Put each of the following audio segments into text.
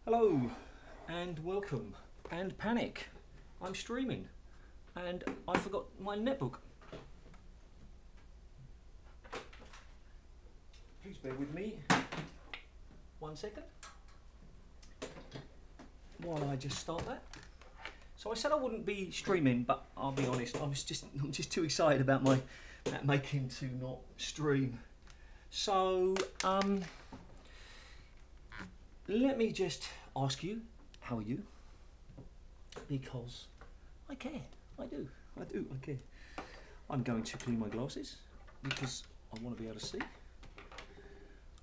Hello and welcome and panic. I'm streaming and I forgot my netbook. Please bear with me 1 second while I just start that. So I said I wouldn't be streaming, but I'll be honest, I'm just too excited about my making to not stream. So let me just ask you, how are you? Because I care. I do. I care. I'm going to clean my glasses because I want to be able to see.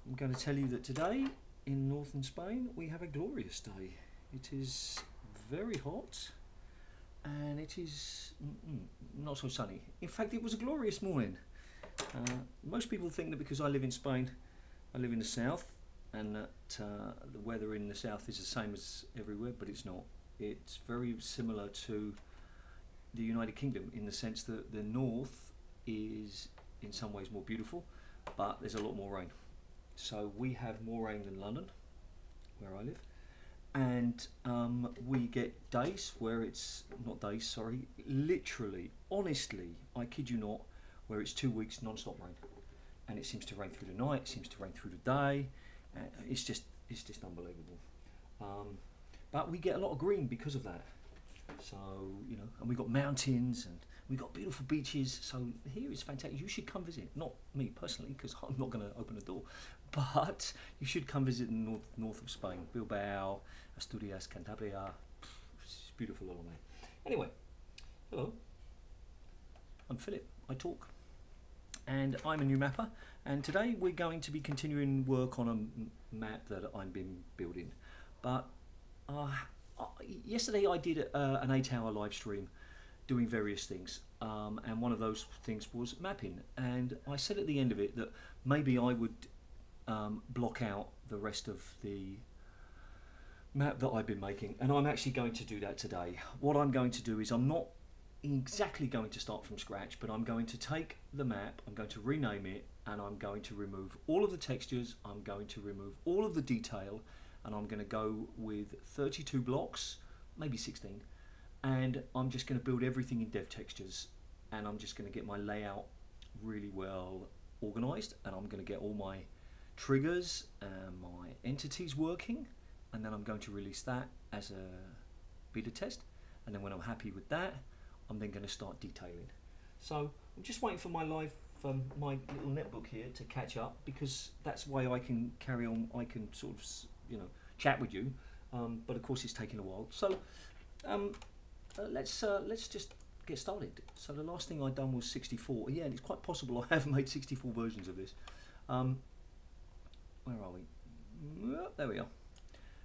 I'm going to tell you that today in northern Spain we have a glorious day. It is very hot and it is not so sunny. In fact, it was a glorious morning. Most people think that because I live in Spain, I live in the south, and that the weather in the south is the same as everywhere, but it's not. It's very similar to the United Kingdom in the sense that the north is in some ways more beautiful, but there's a lot more rain. So we have more rain than London, where I live, and we get days where it's, not days, sorry, literally, honestly, I kid you not, where it's 2 weeks non-stop rain. And it seems to rain through the night, it seems to rain through the day. It's just unbelievable. But we get a lot of green because of that. So, you know, and we've got mountains and we've got beautiful beaches. So here is fantastic. You should come visit. Not me personally, because I'm not going to open the door. But you should come visit the north of Spain. Bilbao, Asturias, Cantabria. It's beautiful along there. Anyway, hello. I'm Philip. I talk. And I'm a new mapper, and today we're going to be continuing work on a map that I've been building. But yesterday I did an 8-hour live stream doing various things, and one of those things was mapping. And I said at the end of it that maybe I would block out the rest of the map that I've been making, and I'm actually going to do that today. What I'm going to do is I'm not exactly going to start from scratch, but I'm going to take the map, I'm going to rename it, and I'm going to remove all of the textures, I'm going to remove all of the detail, and I'm going to go with 32 blocks, maybe 16, and I'm just going to build everything in dev textures, and I'm just going to get my layout really well organized, and I'm going to get all my triggers and my entities working, and then I'm going to release that as a beta test, and then when I'm happy with that, I'm then going to start detailing. So I'm just waiting for my my little netbook here to catch up, because that's why I can carry on. I can sort of, you know, chat with you, but of course it's taking a while. So let's just get started. So the last thing I'd done was 64. Yeah, and it's quite possible I have made 64 versions of this. Where are we? There we are.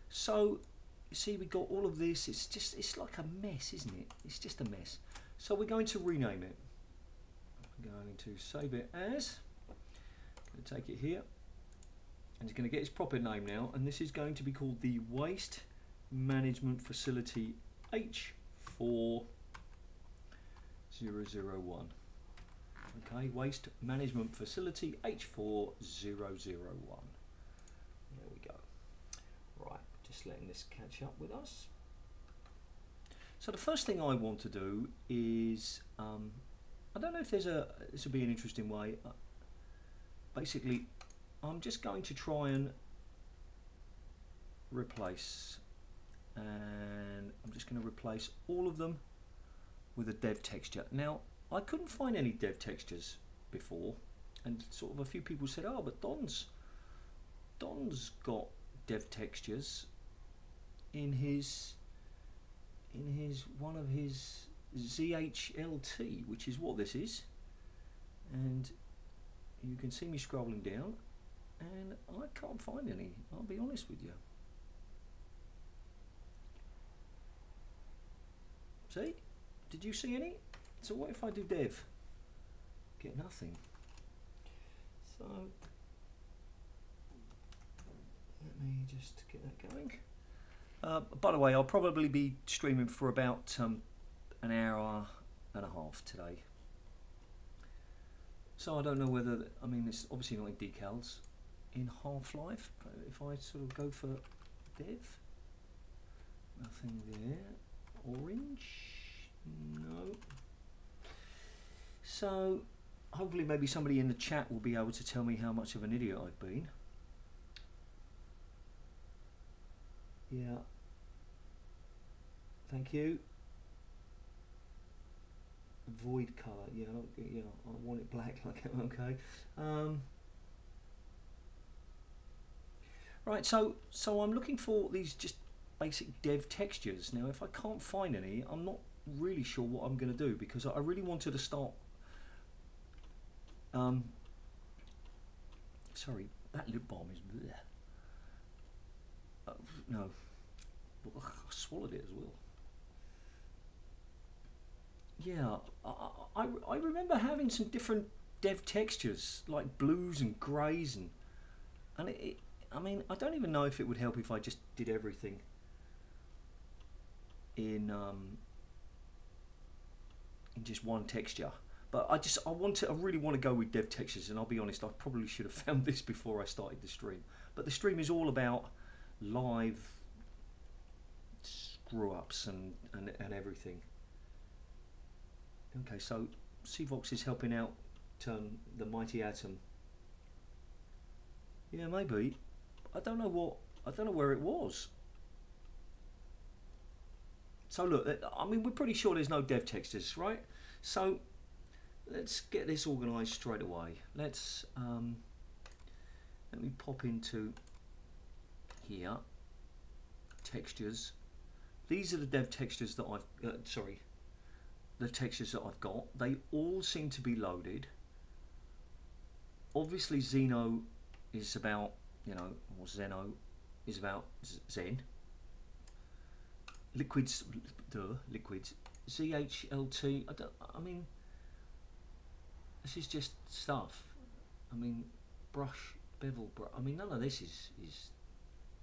So you see, we got all of this. It's like a mess, isn't it? It's just a mess. So we're going to rename it. I'm going to save it as. I'm going to take it here, and it's going to get its proper name now. And this is going to be called the Waste Management Facility H4001. Okay, Waste Management Facility H4001. There we go. Right. Just letting this catch up with us. So the first thing I want to do is, I don't know if this will be an interesting way. Basically, I'm just going to try and replace, and I'm just going to replace all of them with a dev texture. Now, I couldn't find any dev textures before, and sort of a few people said, oh, but Don's got dev textures in his one of his ZHLT, which is what this is, and you can see me scrolling down, and I can't find any. I'll be honest with you. See? Did you see any? So what if I do dev? Get nothing. So let me just get that going. By the way, I'll probably be streaming for about an hour and a half today. So I don't know whether, I mean, it's obviously not in decals. In Half-Life, if I sort of go for dev, Nothing there. Orange? No. So hopefully maybe somebody in the chat will be able to tell me how much of an idiot I've been. Yeah. Thank you. Void colour. Yeah, I want it black. Like okay. Right. So I'm looking for these just basic dev textures. Now, if I can't find any, I'm not really sure what I'm going to do, because I really wanted to start. Sorry, that lip balm is bleh. No, I swallowed it as well. Yeah, I remember having some different dev textures, like blues and greys, and I mean, I don't even know if it would help if I just did everything in just one texture. But I really want to go with dev textures, and I'll be honest, I probably should have found this before I started the stream. But the stream is all about live screw-ups and everything. Okay, so Cvox is helping out the mighty Atom. Yeah, maybe. I don't know where it was. So look, I mean, we're pretty sure there's no dev textures, right? So let's get this organized straight away. Let's let me pop into here, textures. These are the dev textures that I've the textures that I've got. They all seem to be loaded. Obviously Xeno is about, or Zeno is about Zen. Liquids, liquids. ZHLT, I mean, this is just stuff. I mean, brush, bevel, I mean, none of this is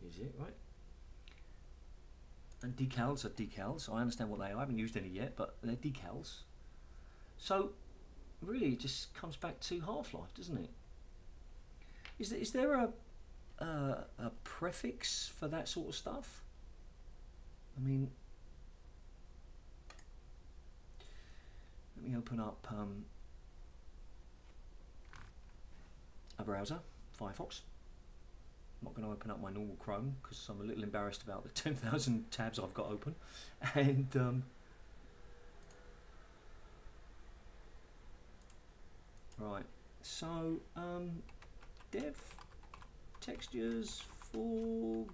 it, right? And decals are decals. I understand what they are. I haven't used any yet, but they're decals. So really, it just comes back to Half-Life, doesn't it? Is there a prefix for that sort of stuff? I mean, let me open up a browser, Firefox. I'm not going to open up my normal Chrome because I'm a little embarrassed about the 10,000 tabs I've got open. And right, so dev textures for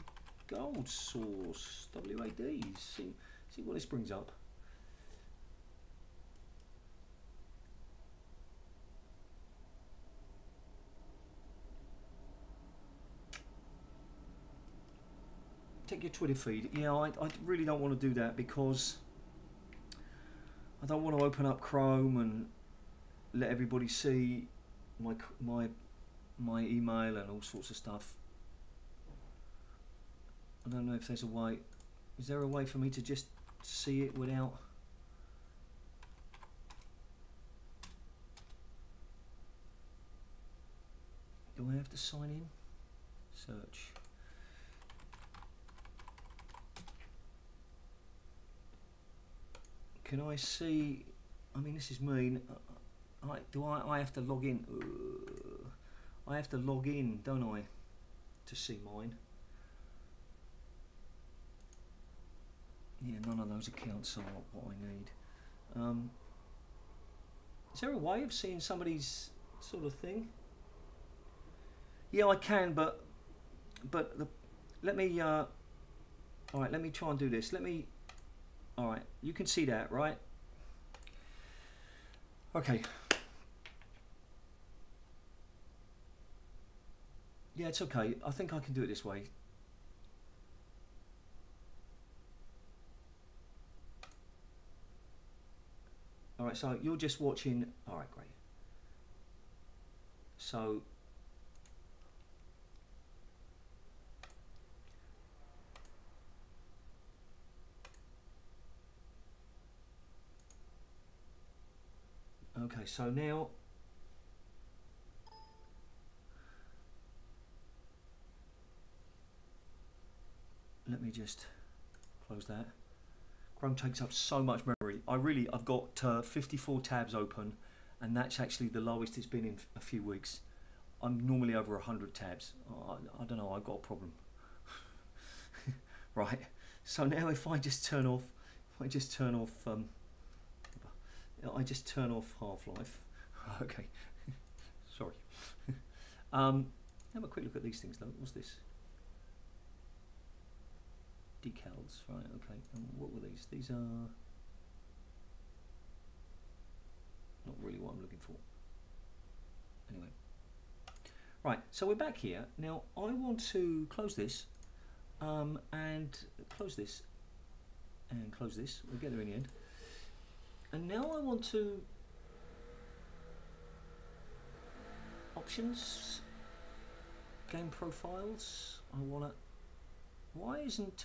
GoldSource WADs. See what this brings up. Check your Twitter feed. Yeah, I really don't want to do that because I don't want to open up Chrome and let everybody see my email and all sorts of stuff. I don't know if there's a way. Is there a way for me to just see it without? Do I have to sign in? Search. Can I see? I mean, this is mean. I have to log in? I have to log in, don't I, to see mine? Yeah, none of those accounts are what I need. Is there a way of seeing somebody's sort of thing? Yeah, I can, but let me. All right, let me try and do this. All right, you can see that, right? Okay. Yeah, it's okay. I think I can do it this way. All right, so you're just watching. All right, great. So okay, so now let me just close that. Chrome takes up so much memory. I've got 54 tabs open, and that's actually the lowest it's been in a few weeks. I'm normally over 100 tabs. I don't know, I've got a problem. Right, so now if I just turn off, I just turn off Half-Life. Okay, sorry. Have a quick look at these things though. What's this? Decals, right, okay. And what were these? These are not really what I'm looking for. Anyway. Right, so we're back here. Now I want to close this and close this and close this. We'll get there in the end. And now I want to options, game profiles. I want to. Why isn't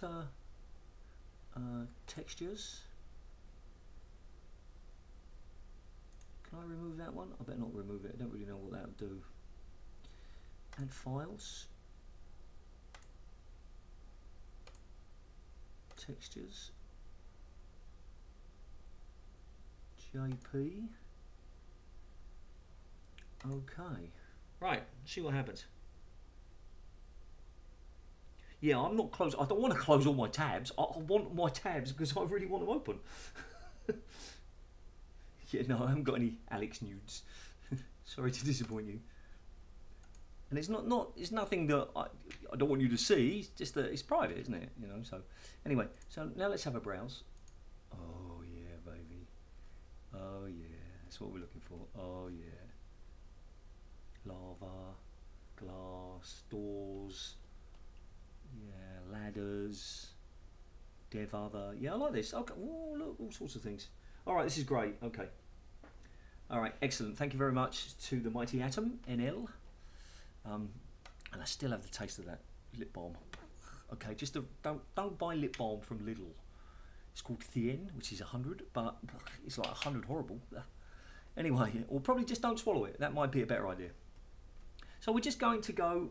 textures? Can I remove that one? I better not remove it. I don't really know what that would do. Add files. Textures. JP. Okay. Right, see what happens. Yeah, I'm not close. I don't want to close all my tabs. I want my tabs because I really want them open. Yeah, no, I haven't got any Alex nudes. Sorry to disappoint you. And it's it's nothing that I don't want you to see. It's just that it's private, isn't it? You know. So anyway, so now let's have a browse. Oh yeah, baby. Oh yeah, that's what we're looking for. Oh yeah. Lava, glass, doors. Yeah, ladders, dev other. Yeah, I like this. Okay, oh, look, all sorts of things. All right, this is great. Okay. All right, excellent. Thank you very much to the mighty Atom NL. And I still have the taste of that lip balm. Okay, just don't buy lip balm from Lidl. It's called Thien, which is 100, but it's like 100 horrible. Anyway, or probably just don't swallow it. That might be a better idea. So we're just going to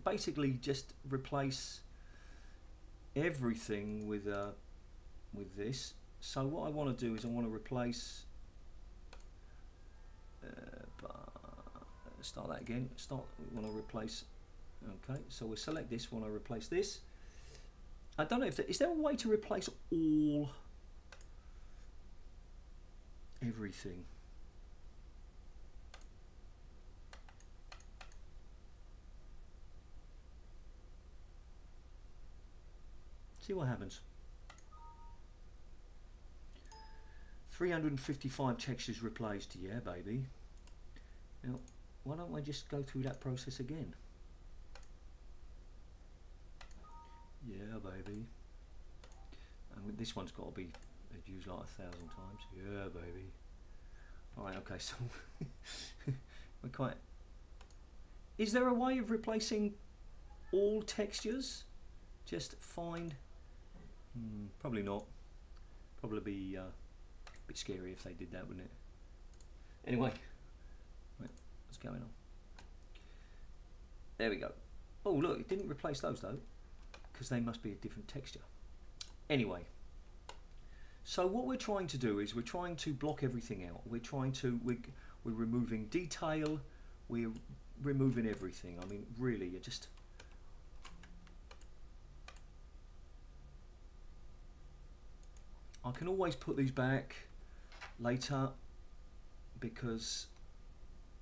basically just replace everything with this. So what I want to do is I want to replace. Start that again. We want to replace. Okay, so we'll select this. Want to replace this. I don't know if is there a way to replace everything. See what happens. 355 textures replaced. Yeah, baby. Now, why don't I just go through that process again? Yeah, baby. And this one's got to be used like 1,000 times. Yeah, baby. All right. Okay. So we're quite. Is there a way of replacing all textures? Just find. Probably not. Probably be a bit scary if they did that, wouldn't it? Anyway, right, what's going on? There we go. Oh look, it didn't replace those though, because they must be a different texture. Anyway, so what we're trying to do is we're trying to block everything out. We're removing detail. We're removing everything. I mean, really, you're just. I can always put these back later because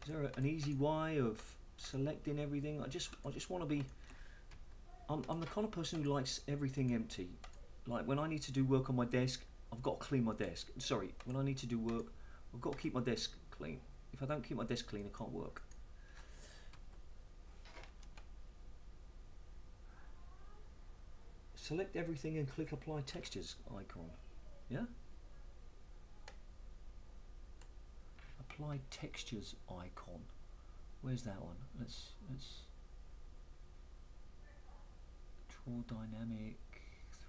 is there an easy way of selecting everything? I just want to be. I'm the kind of person who likes everything empty. Like when I need to do work on my desk, I've got to clean my desk. Sorry, when I need to do work, I've got to keep my desk clean. If I don't keep my desk clean, I can't work. Select everything and click Apply Textures icon. Yeah? Apply Textures icon. Where's that one? Let's draw dynamic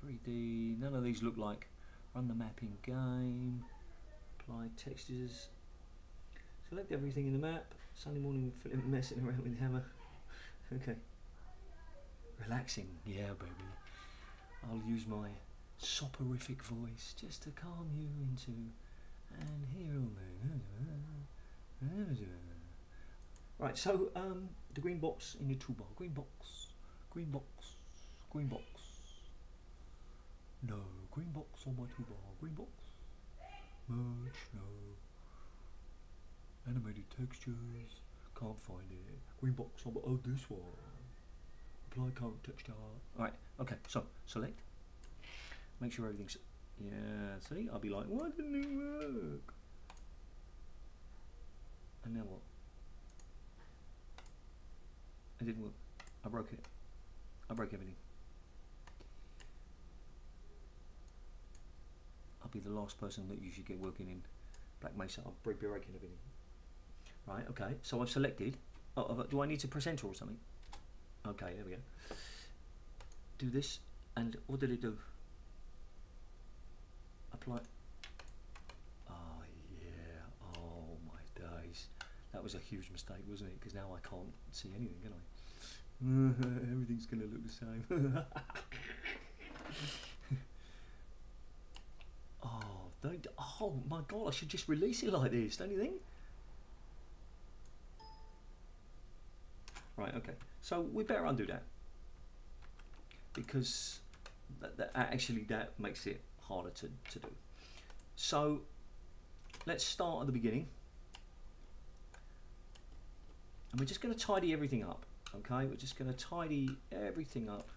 3D. None of these look like run the mapping game. Apply textures. Select everything in the map. Sunday morning with Phillip messing around with the hammer. Okay. Relaxing, yeah, baby. I'll use my soporific voice just to calm you into and hear all the. Right, so the green box in your toolbar. Green box, green box, green box. No, green box on my toolbar. Green box. Merge, no. Animated textures. Can't find it. Green box on. Oh, this one. Apply current texture. Alright, okay, so select. Make sure everything's. Yeah, see? I'll be like, why didn't it work? And now what? It didn't work. I broke it. I broke everything. I'll be the last person that you should get working in Black Mesa. I'll be breaking everything. Right, okay, so I've selected. Oh, do I need to press enter or something? Okay, there we go. Do this, and what did it do? Apply. Oh yeah, oh my days. That was a huge mistake, wasn't it? Because now I can't see anything, can I? Everything's going to look the same. Oh my god, I should just release it like this, don't you think? Right, okay. So we better undo that. Because that makes it harder to do. So let's start at the beginning. And we're just going to tidy everything up. Okay, we're just going to tidy everything up.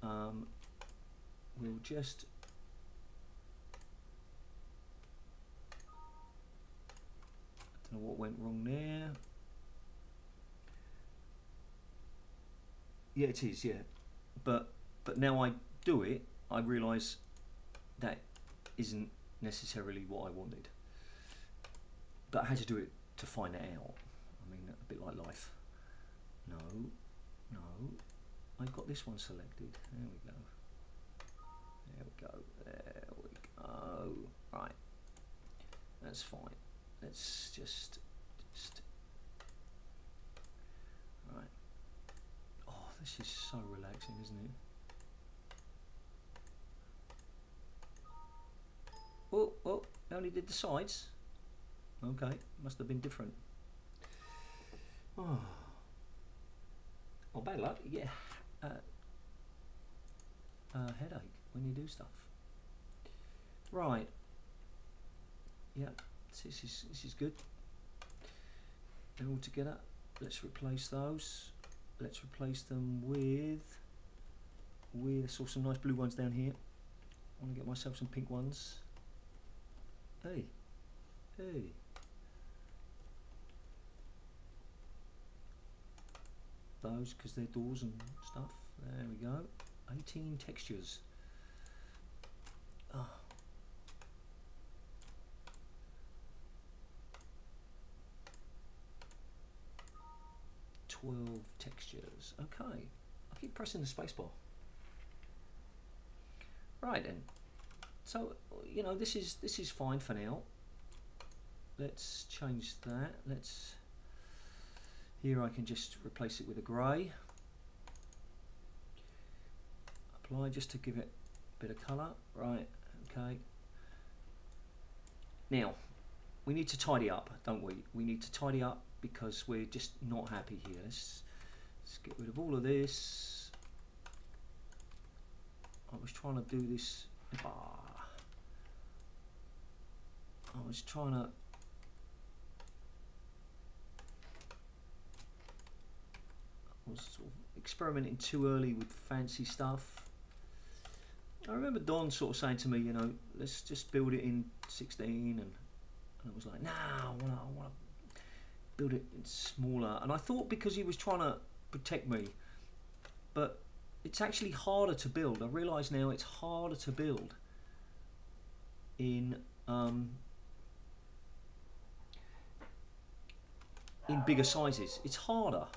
We'll just I don't know what went wrong there. Yeah, it is, yeah. But now I do it, I realise that isn't necessarily what I wanted. But I had to do it to find it out. I mean, a bit like life. No, no. I've got this one selected. There we go. There we go. There we go. Right. That's fine. Let's just right. Oh, this is so relaxing, isn't it? Oh, oh, I only did the sides. Okay, must have been different. Oh, oh, bad luck. Yeah, headache when you do stuff. Right. Yeah, this is good. They're all together. Let's replace those. Let's replace them with. I saw some nice blue ones down here. I want to get myself some pink ones. Hey, hey. Those because they're doors and stuff. There we go. 18 textures. Oh. 12 textures. Okay. I keep pressing the spacebar. Right then. So you know this is fine for now. Let's change that. Let's. Here I can just replace it with a grey. Apply just to give it a bit of colour. Right, okay. Now, we need to tidy up, don't we? We need to tidy up because we're just not happy here. Let's get rid of all of this. I was trying to do this. I was trying to. I was sort of experimenting too early with fancy stuff. I remember Don sort of saying to me, you know, let's just build it in 16, and I was like, nah, I want to build it in smaller. And I thought because he was trying to protect me, but it's actually harder to build. I realise now it's harder to build in bigger sizes. It's harder.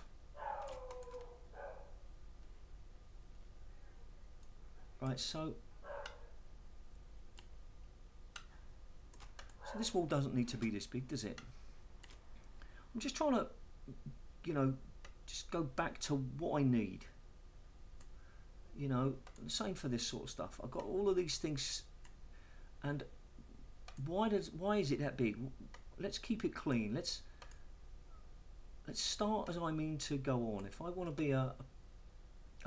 Right, so this wall doesn't need to be this big, does it? I'm just trying to, you know, just go back to what I need. you know, same for this sort of stuff. I've got all of these things, and why is it that big? Let's keep it clean. Let's start as I mean to go on. If I want to be a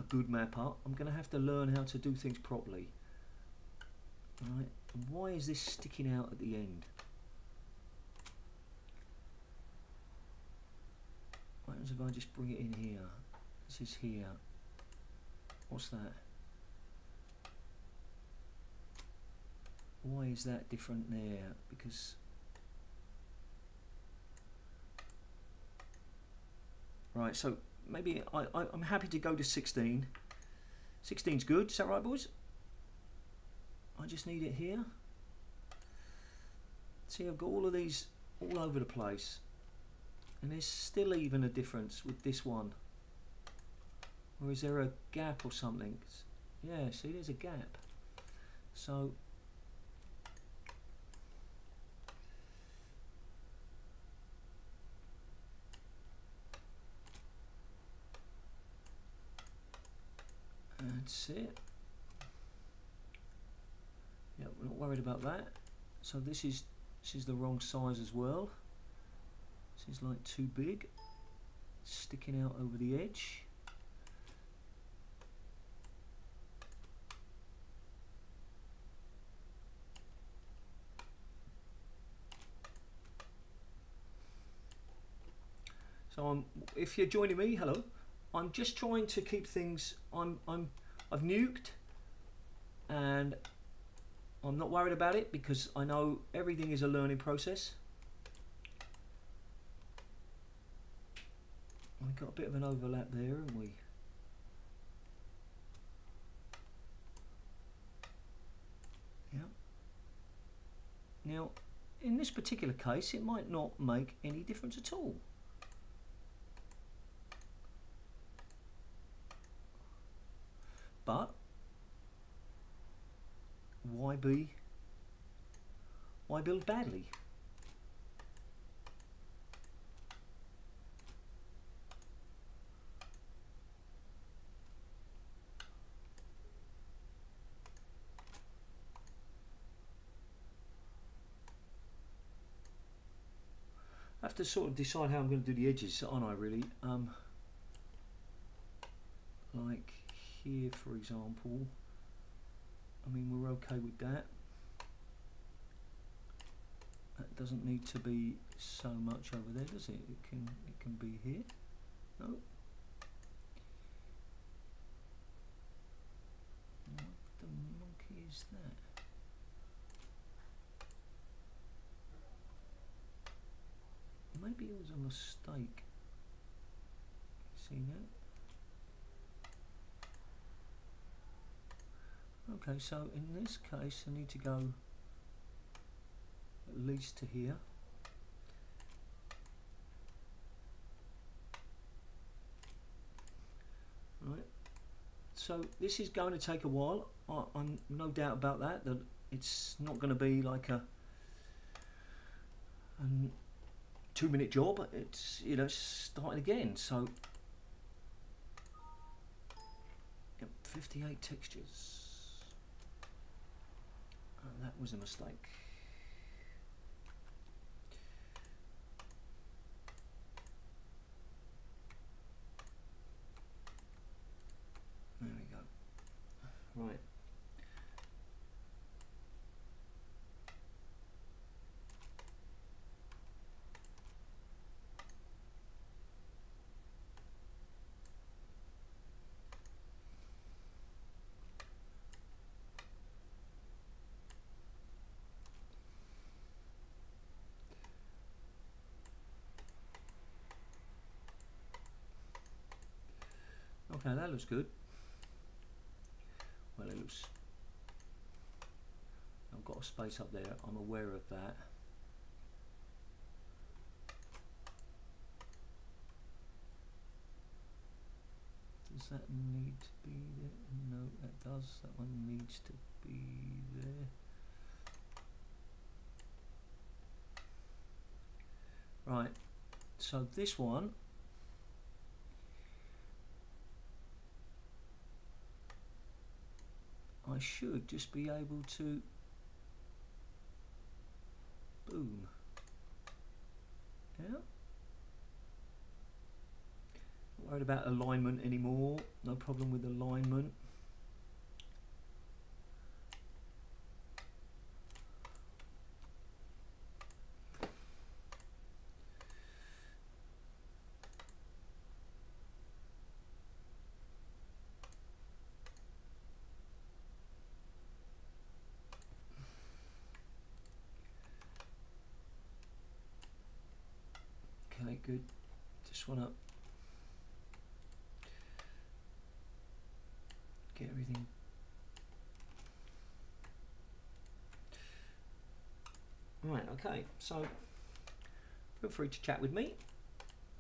good mapper, I'm going to have to learn how to do things properly. Right? And why is this sticking out at the end? What happens if I just bring it in here? This is here. What's that? Why is that different there? Because right, so maybe I'm happy to go to 16. 16's good, is that right, boys? I just need it here. See, I've got all of these all over the place, and there's still even a difference with this one. Or is there a gap or something? Yeah, see, there's a gap. So that's it. Yeah, we're not worried about that. So this is the wrong size as well. This is like too big, sticking out over the edge. So if you're joining me, hello. I'm just trying to keep things. I've nuked, and I'm not worried about it because I know everything is a learning process. We've got a bit of an overlap there, haven't we? Yeah. Now, in this particular case, it might not make any difference at all. But why build badly? I have to sort of decide how I'm going to do the edges, aren't I, really? Like here, for example. I mean, we're okay with that. That doesn't need to be so much over there, does it? It can be here. No. What the monkey is that? Maybe it was a mistake. See that? Okay, so in this case I need to go at least to here. Right. So this is going to take a while. I'm no doubt about that. That it's not going to be like a 2-minute job. It's, you know, starting again. So 58 textures. That was a mistake. There we go. Right. Okay, that looks good. Well, it looks... I've got a space up there, I'm aware of that. Does that need to be there? No, that does. That one needs to be there. Right, so this one I should just be able to boom. Yeah. Not worried about alignment anymore. No problem with alignment. Okay, good. Just want to get everything. Right, okay, so feel free to chat with me.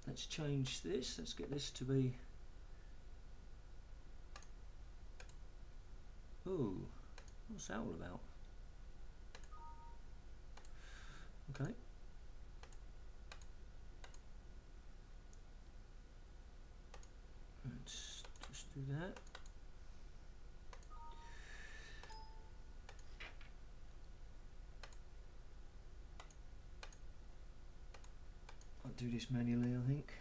Let's change this. Let's get this to be. Ooh, what's that all about? Okay. Let's just do that. I'll do this manually, I think.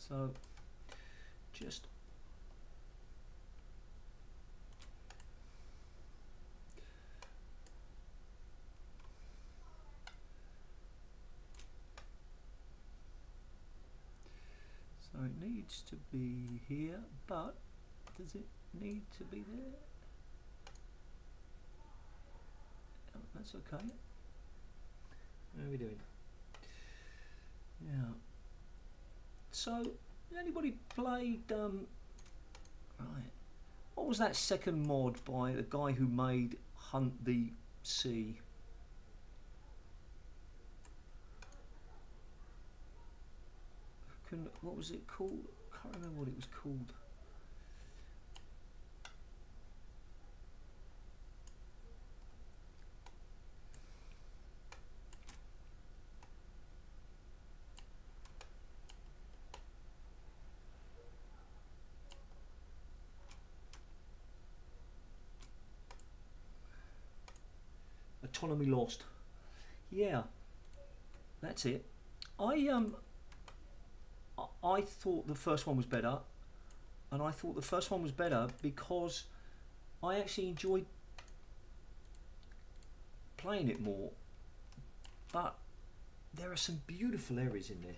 So just so it needs to be here, but does it need to be there? Oh, that's okay. How are we doing? Yeah. So, has anybody played, right, what was that second mod by the guy who made Hunt the Sea? What was it called? I can't remember what it was called. Autonomy Lost. Yeah, that's it. I thought the first one was better, and I thought the first one was better because I actually enjoyed playing it more, but there are some beautiful areas in there.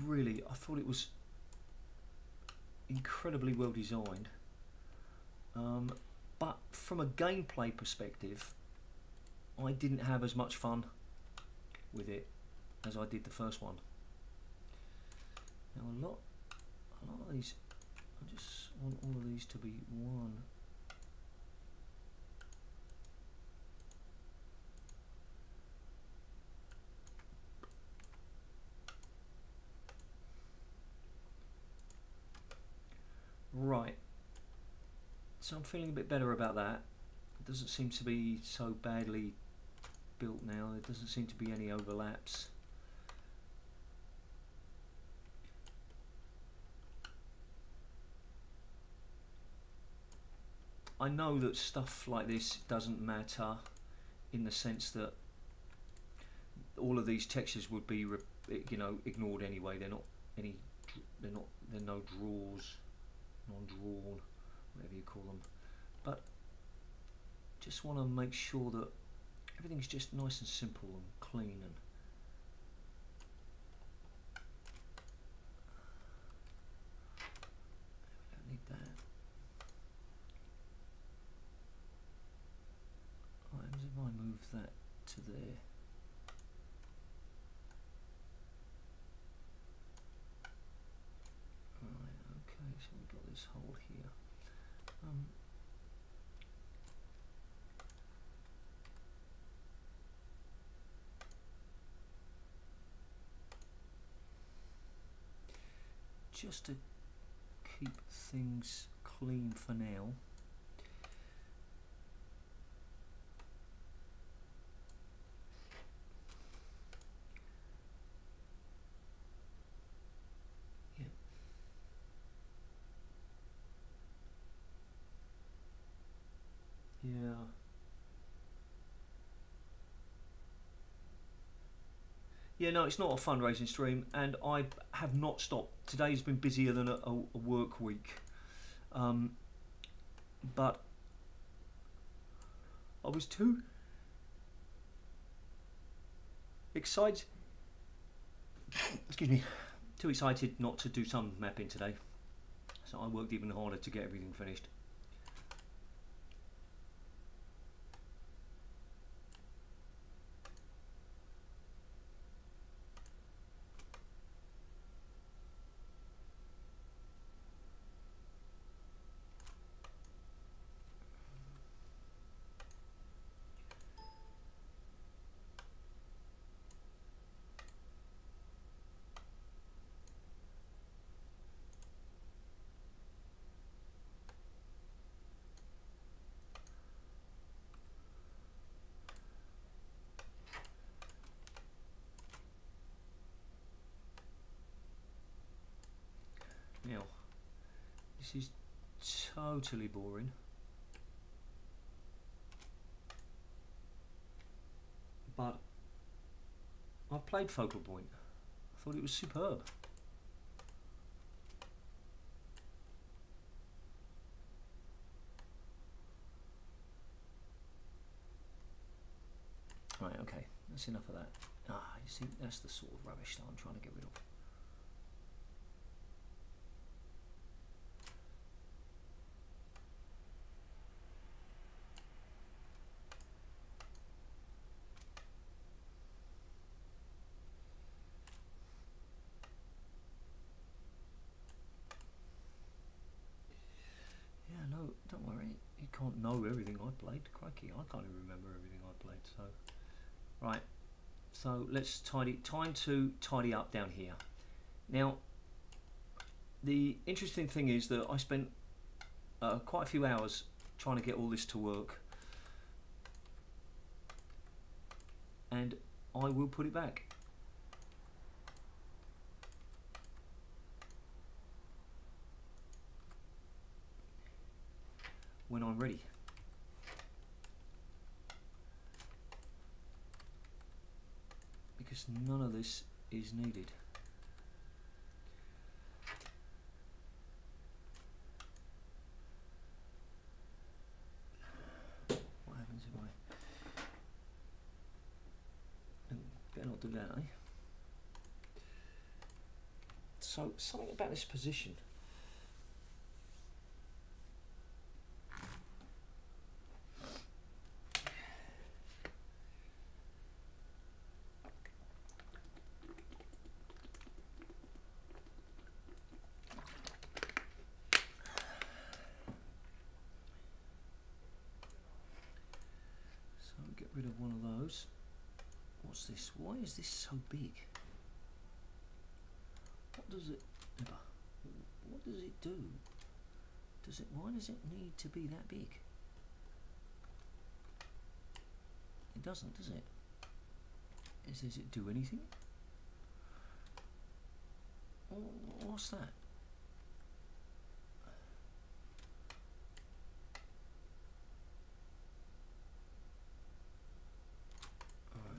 Really, I thought it was incredibly well designed, but from a gameplay perspective, I didn't have as much fun with it as I did the first one. Now a lot of these, I just want all of these to be one. Right, so I'm feeling a bit better about that. It doesn't seem to be so badly built now. There doesn't seem to be any overlaps. I know that stuff like this doesn't matter in the sense that all of these textures would be, you know, ignored anyway. They're not any, they're no draws, non-drawn, whatever you call them. But just want to make sure that everything's just nice and simple and clean. And we don't need that. What happens if I move that to there? just to keep things clean for now. Yeah. Yeah, no, it's not a fundraising stream, and I have not stopped. Today's been busier than a work week. But I was too excited, excuse me, too excited not to do some mapping today. So I worked even harder to get everything finished. Now, this is totally boring, but I've played Focal Point. I thought it was superb. Right, okay, that's enough of that. Ah, you see, that's the sort of rubbish that I'm trying to get rid of. Don't worry, you can't know everything I played. Crikey, I can't even remember everything I played. So, right, so let's time to tidy up down here. Now, the interesting thing is that I spent quite a few hours trying to get all this to work, and I will put it back. When I'm ready. Because none of this is needed. What happens if I... better not do that, eh? So, something about this position. Rid of one of those. What's this? Why is this so big? What does it do? Why does it need to be that big? It doesn't, does it? Does it do anything? What's that?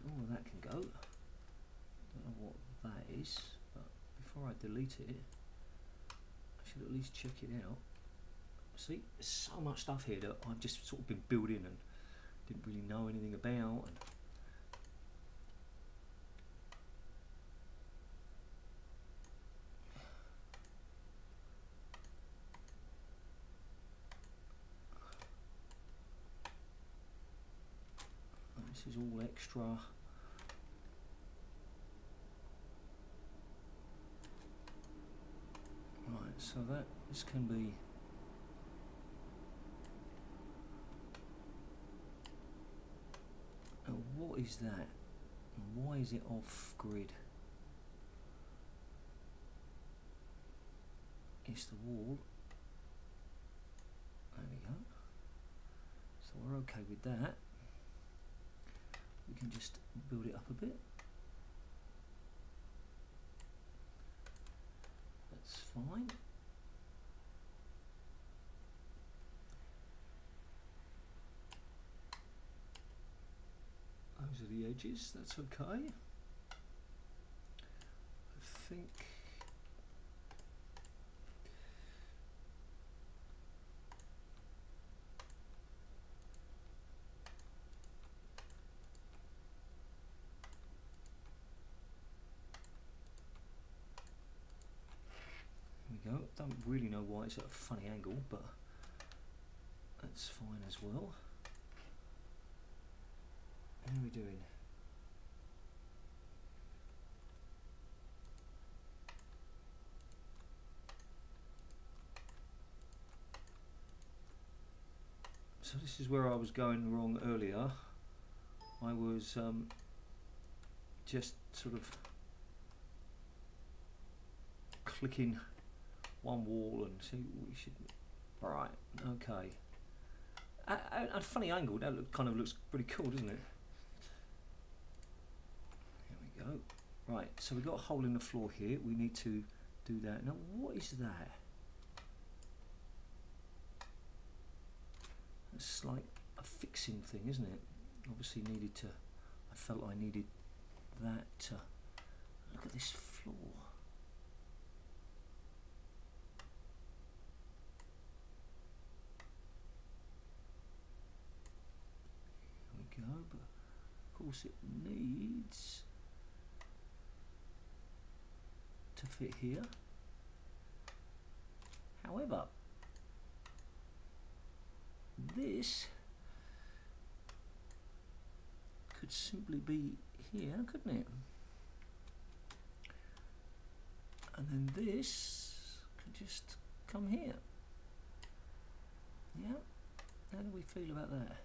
All of that can go. Don't know what that is, but before I delete it, I should at least check it out. See, there's so much stuff here that I've just sort of been building and didn't really know anything about. And this is all extra. Right, so this can be what is that? And why is it off grid? against the wall. There we go. So we're okay with that. We can just build it up a bit. That's fine. Those are the edges, that's okay. I think there we go. Don't really know why it's at a funny angle, but that's fine as well. How are we doing? So this is where I was going wrong earlier. I was just sort of clicking one wall and see what we should. Right, okay. A funny angle. That kind of looks pretty cool, doesn't it? Here we go. Right, so we've got a hole in the floor here. We need to do that. Now, what is that? It's like a fixing thing, isn't it? Obviously needed to, I felt I needed that to, look at this floor. There we go, but of course it needs to fit here. However, this could simply be here, couldn't it? And then this could just come here. Yeah. How do we feel about that?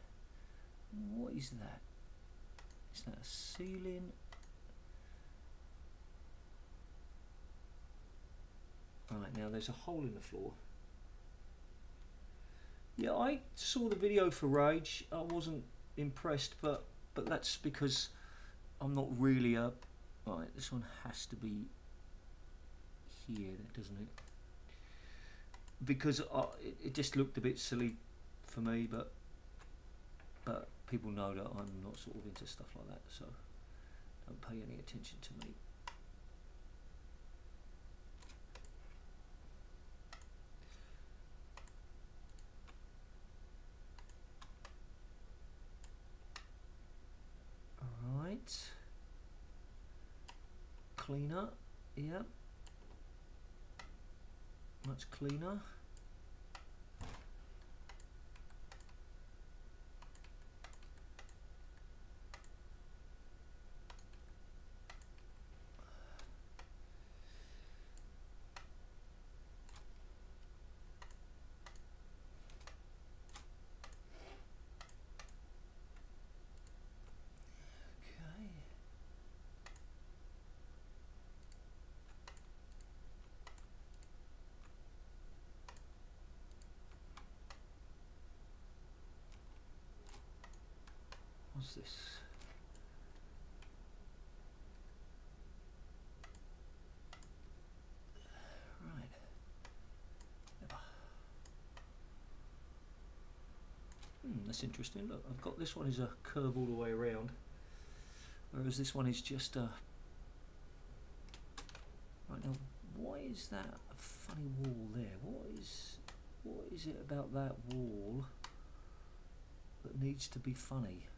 What is that? Is that a ceiling? Right, now there's a hole in the floor. Yeah, I saw the video for Rage. I wasn't impressed, but that's because I'm not really a... Right, this one has to be here, doesn't it? Because it just looked a bit silly for me, but people know that I'm not sort of into stuff like that, so don't pay any attention to me. Cleaner, yeah, much cleaner. What's this? Right. That's interesting. Look, I've got this one is a curve all the way around, whereas this one is just a... Right, now, why is that a funny wall there? What is it about that wall that needs to be funny?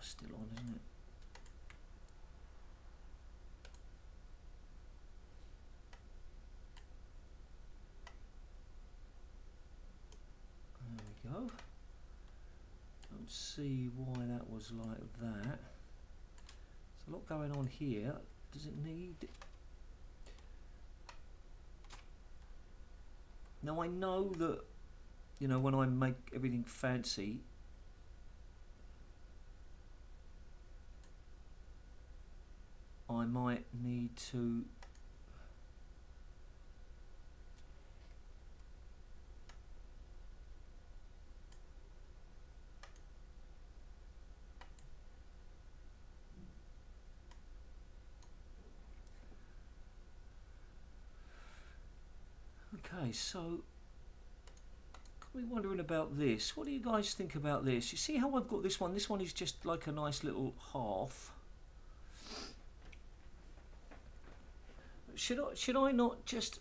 Still on, isn't it? There we go. Don't see why that was like that. There's a lot going on here. Does it need... Now I know that you know, when I make everything fancy, I might need to okay, so got me wondering about this. What do you guys think about this? You see how I've got this one? This one is just like a nice little half. Should I not just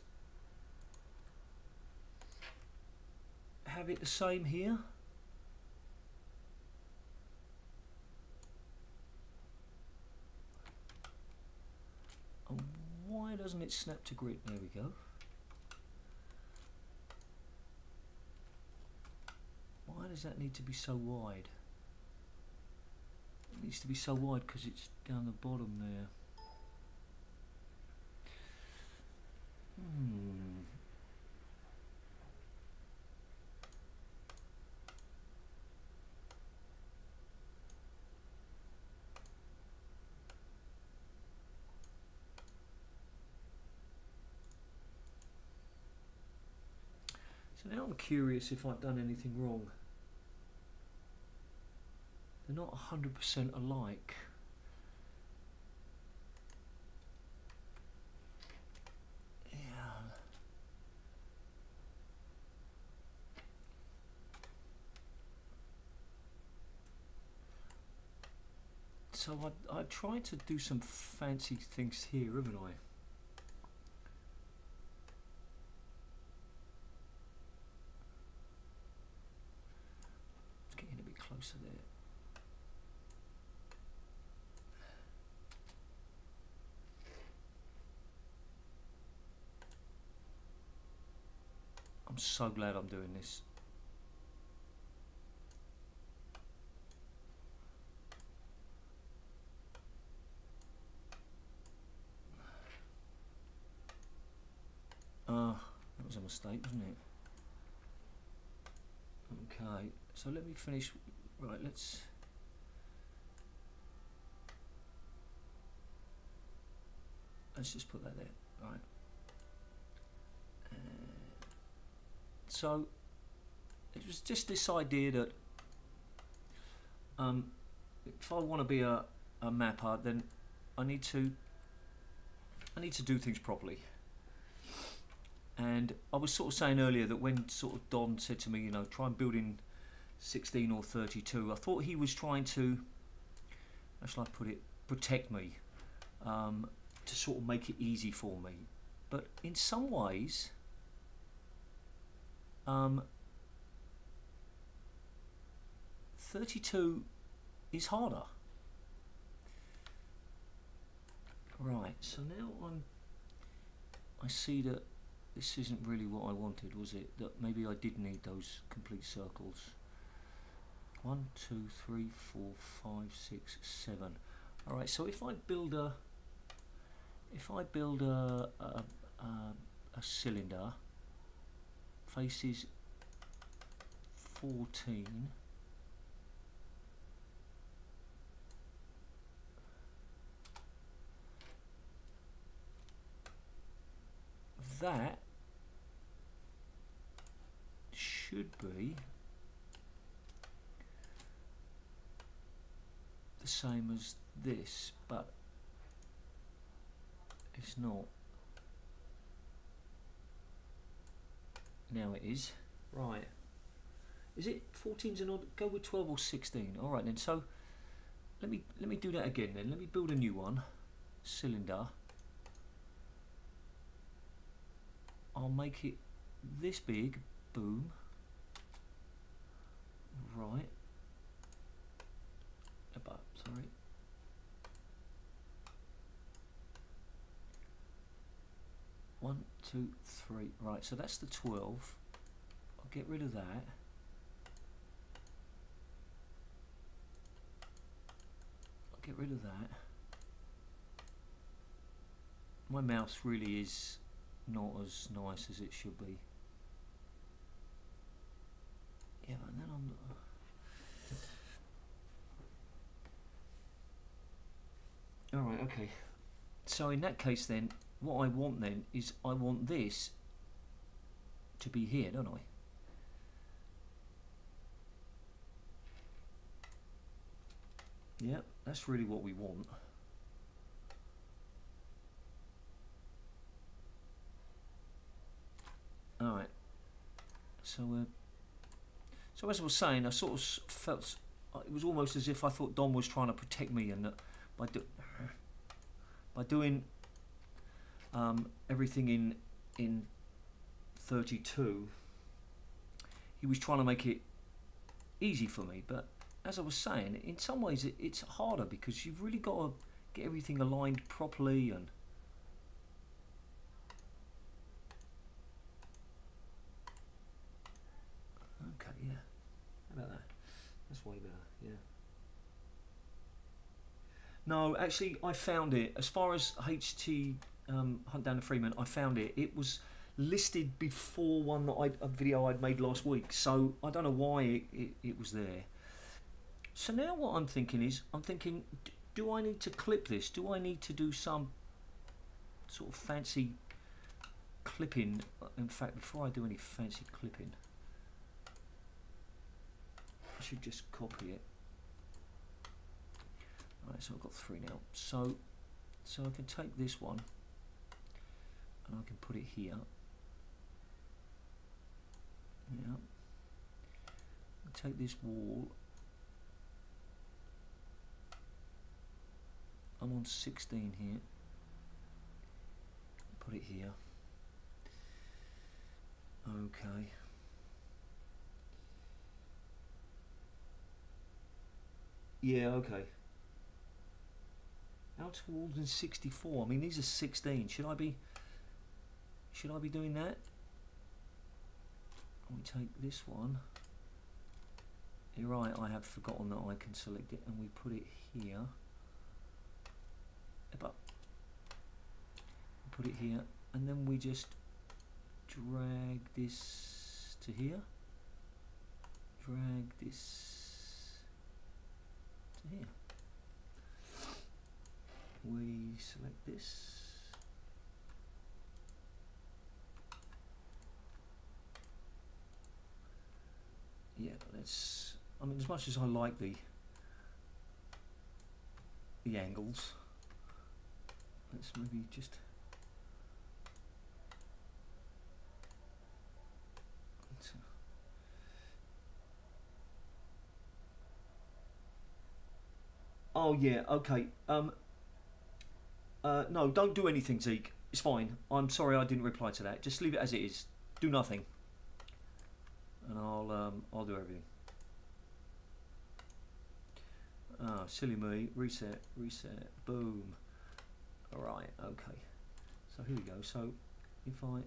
have it the same here? And why doesn't it snap to grid? There we go. Why does that need to be so wide? It needs to be so wide because it's down the bottom there. So now I'm curious if I've done anything wrong. They're not 100% alike. So I tried to do some fancy things here, haven't I? It's getting a bit closer there. I'm so glad I'm doing this. That was a mistake, wasn't it? Okay, so let me finish. Right, let's just put that there. Right. So it was just this idea that if I want to be a mapper, then I need to do things properly. And I was sort of saying earlier that when sort of Don said to me, you know, try and build in 16 or 32, I thought he was trying to, how shall I put it, protect me, to sort of make it easy for me. But in some ways, 32 is harder. Right, so now I see that this isn't really what I wanted, was it? That maybe I did need those complete circles. 1, 2, 3, 4, 5, 6, 7. All right. So if I build a cylinder, faces 14. That should be the same as this, but it's not. Now it is. Right. Is it 14's an odd? Go with 12 or 16. All right then. So let me do that again then. Let me build a new one. Cylinder. I'll make it this big. Boom. Right. About, sorry. One, two, three. Right, so that's the 12. I'll get rid of that. I'll get rid of that. My mouse really is not as nice as it should be. Yeah, but then I'm. All right, okay. So in that case, then what I want then is I want this to be here, don't I? Yeah, that's really what we want. All right. So, so as I was saying, I sort of felt it was almost as if I thought Dom was trying to protect me, and by doing everything in 32, he was trying to make it easy for me. But as I was saying, in some ways it's harder because you've really got to get everything aligned properly. And okay, yeah, how about that? That's way better, yeah. No, actually, I found it. As far as HT Hunt Down the Freeman, I found it. It was listed before one that a video I'd made last week, so I don't know why it was there. So now what I'm thinking is, do I need to clip this? Do I need to do some sort of fancy clipping? In fact, before I do any fancy clipping, I should just copy it. Right, so I've got 3 now. So I can take this one and I can put it here. Yeah. Take this wall. I'm on 16 here. Put it here. Okay. Yeah, okay. Outer walls in 64. I mean, these are 16. Should I be doing that? We take this one. You're right, I have forgotten that I can select it, and we put it here. But put it here, and then we just drag this to here. Drag this to here. We select this. Yeah, let's. I mean, as much as I like the angles, let's maybe just. Oh yeah, okay. No, don't do anything, Zeke. It's fine. I'm sorry I didn't reply to that. Just leave it as it is. Do nothing, and I'll do everything. Ah, silly me. Reset. Boom. All right. Okay. So here we go. So if I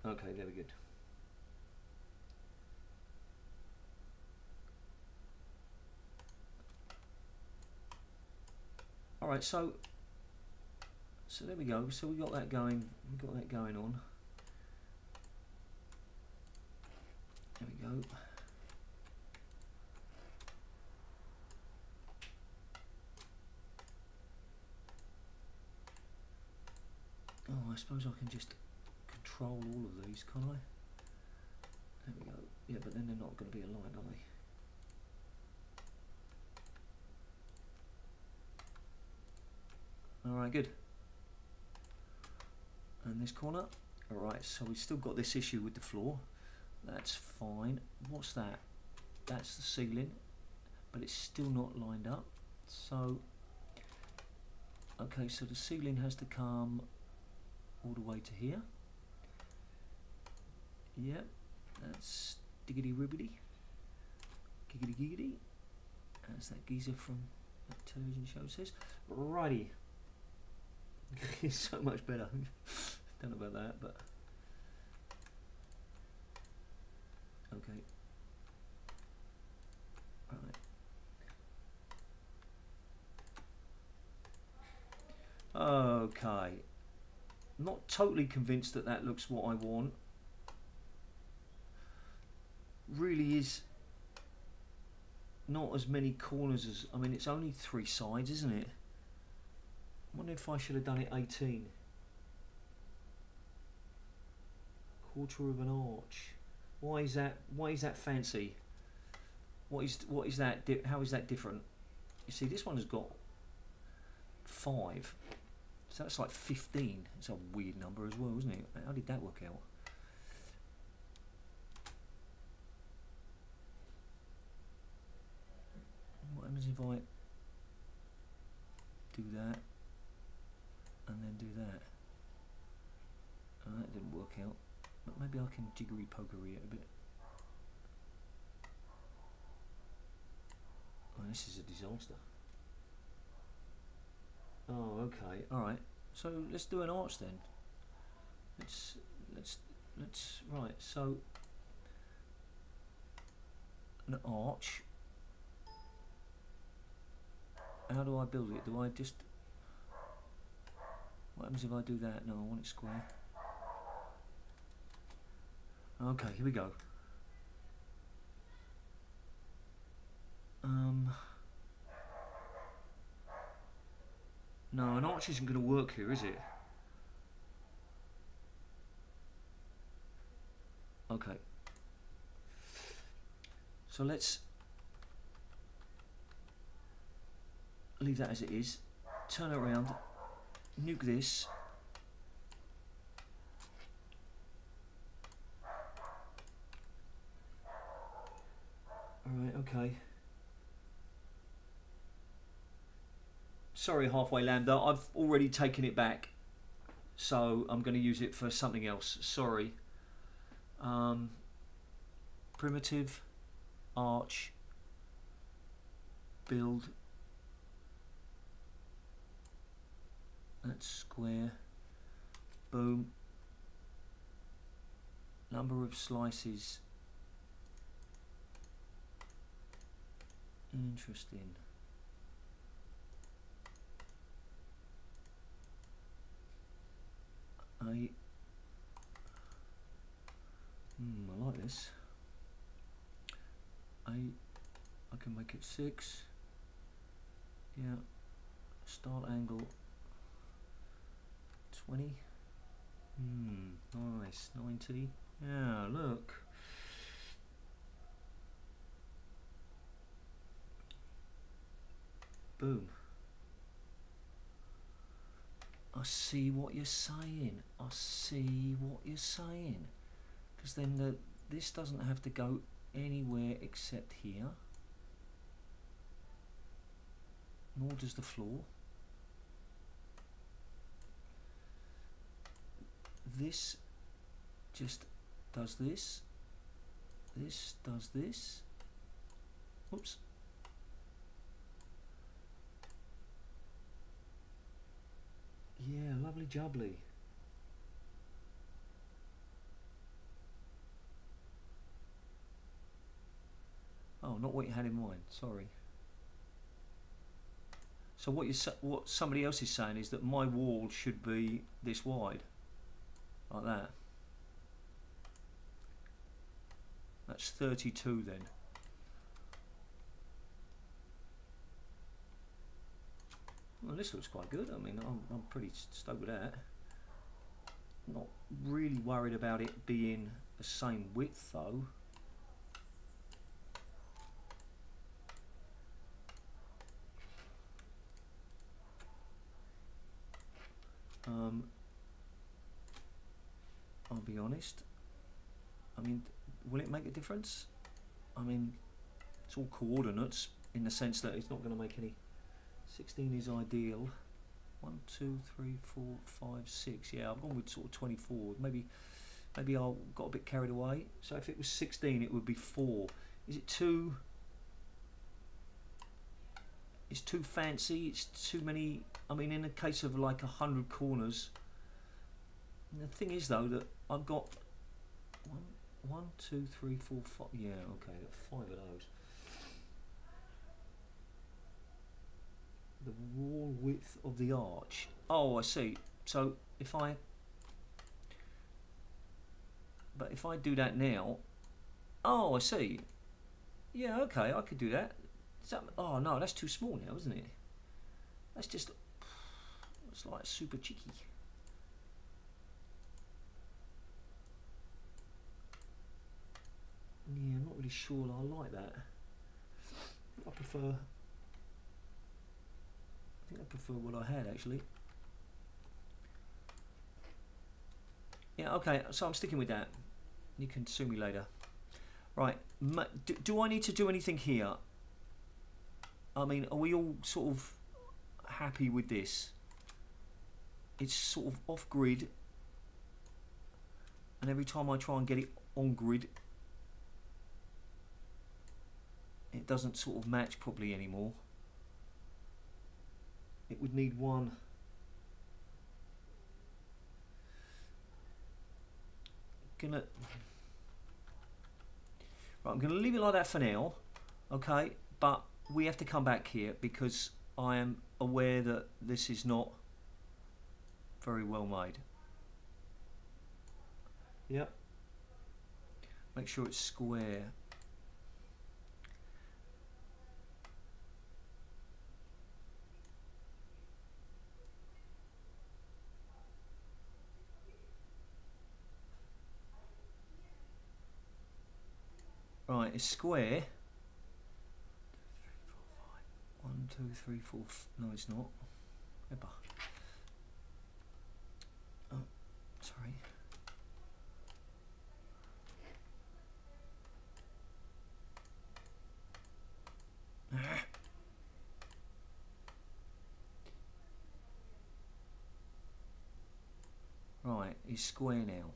okay, there we go. All right, so there we go. So we got that going. We got that going on. There we go. Oh, I suppose I can just control all of these, can't I? There we go. Yeah, but then they're not going to be aligned, are they? Alright, good. And this corner. Alright, so we've still got this issue with the floor. That's fine. What's that? That's the ceiling, but it's still not lined up. So, okay, so the ceiling has to come all the way to here. Yep, that's diggity ribbity. Giggity giggity. As that geezer from that television show says. Righty. It's so much better. Don't know about that, but okay. Right. Okay. not totally convinced that that looks what I want. Really is not as many corners as, I mean, it's only 3 sides, isn't it? I wonder if I should have done it 18. Quarter of an arch. Why is that? Why is that fancy? What is that? How is that different? You see, this one has got 5, so that's like 15. It's a weird number as well, isn't it? How did that work out? What happens if I do that and then do that? Oh, that didn't work out. But maybe I can jiggery pokery it a bit. Oh, this is a disaster. Oh, okay, all right. So let's do an arch then. Let's right. So an arch. How do I build it? Do I just? What happens if I do that? No, I want it square. Okay, here we go. No, an arch isn't going to work here, is it? Okay. So let's leave that as it is. Turn it around. Nuke this. Alright, okay. Sorry, Halfway Lambda, I've already taken it back, so I'm going to use it for something else. Sorry. Primitive, arch, build, that's square, boom, number of slices, interesting. I like this. I can make it 6. Yeah. Start angle 20. Nice. 90. Yeah, look. Boom. I see what you're saying. I see what you're saying. Because then this doesn't have to go anywhere except here. Nor does the floor. This just does this. This does this. Oops. Yeah, lovely jubbly. Oh, not what you had in mind. Sorry. So what somebody else is saying is that my wall should be this wide, like that. That's 32 then. Well, this looks quite good. I mean, I'm pretty stoked with that. Not really worried about it being the same width though. I'll be honest. I mean, will it make a difference? I mean, it's all coordinates in the sense that it's not going to make any. 16 is ideal. 1, 2, 3, 4, 5, 6. Yeah, I've gone with sort of 24. Maybe I got a bit carried away. So if it was 16, it would be 4. Is it too? It's too fancy. It's too many. I mean, in the case of like 100 corners. The thing is though that I've got 1, 2, 3, 4, 5. Yeah, okay, I've got 5 of those. The wall width of the arch. Oh, I see. So if I But if I do that now, oh, I see. Yeah, okay, I could do that. Is that. Oh no, that's too small now, isn't it? That's just. It's like super cheeky. Yeah, I'm not really sure I like that. I think I prefer what I had actually. Yeah, okay, so I'm sticking with that. You can sue me later. Right, do I need to do anything here? I mean, are we all sort of happy with this? It's sort of off grid, and every time I try and get it on grid, it doesn't sort of match properly anymore. It would need one. Right, I'm gonna leave it like that for now, okay? But we have to come back here because I am aware that this is not very well made. Yep. Make sure it's square. Right, it's square. 1, 2, 3, 4. No, it's not. Ever. Oh, sorry. Right, it's square now.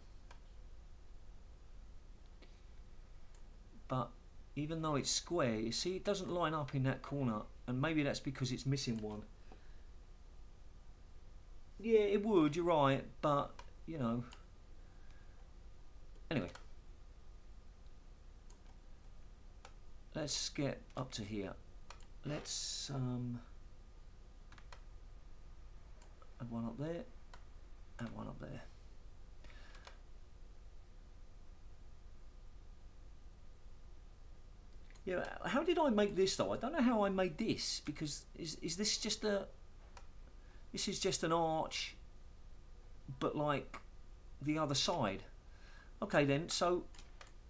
But even though it's square, you see it doesn't line up in that corner, and maybe that's because it's missing one. Yeah, it would, you're right, but you know. Anyway, let's get up to here. Let's add one up there, add one up there. Yeah, how did I make this though? I don't know how I made this, because is this just a, this is just an arch, but like the other side. Okay then, so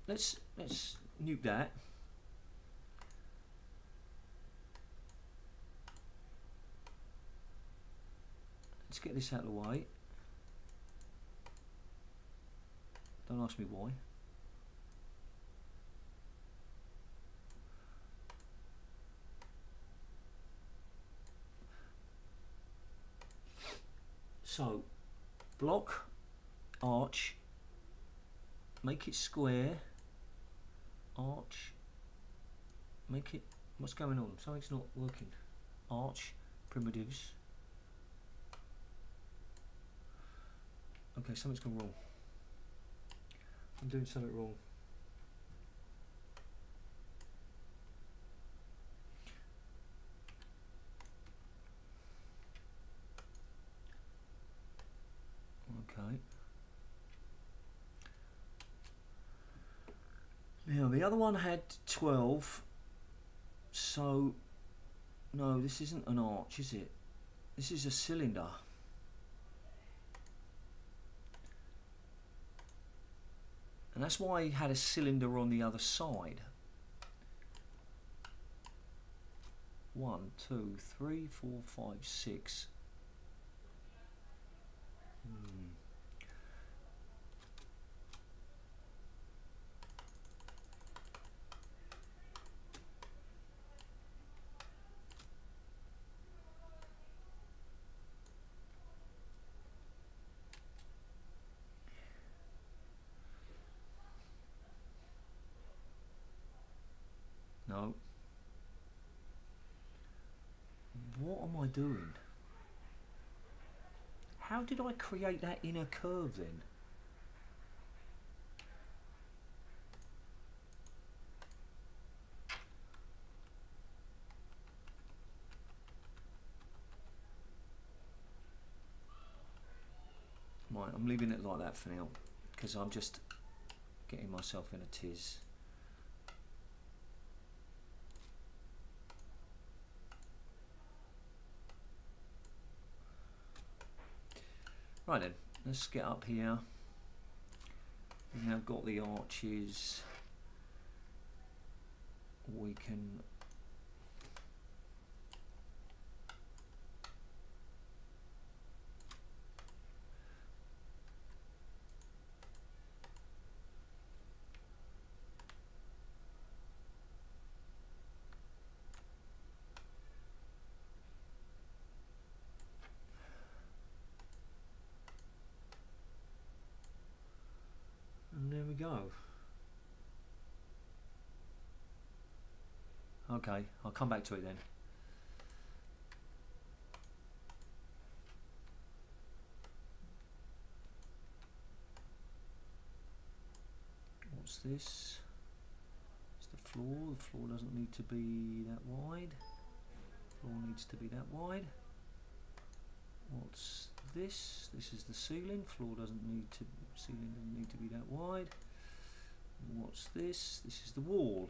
let's nuke that. Let's get this out of the way. Don't ask me why. So, block, arch, make it square, arch, make it, what's going on? Something's not working. Arch, primitives. Okay, something's gone wrong. I'm doing something wrong. Okay. Now the other one had 12, so no, this isn't an arch, is it? This is a cylinder. And that's why he had a cylinder on the other side. 1, 2, 3, 4, 5, 6. No. What am I doing? How did I create that inner curve then? Right, I'm leaving it like that for now, because I'm just getting myself in a tiz. Right then, let's get up here. We've now got the arches. We can and there we go. Okay, I'll come back to it then. What's this? It's the floor. The floor doesn't need to be that wide. The floor needs to be that wide. What's this? This is the ceiling. Ceiling doesn't need to be that wide. What's this? This is the wall.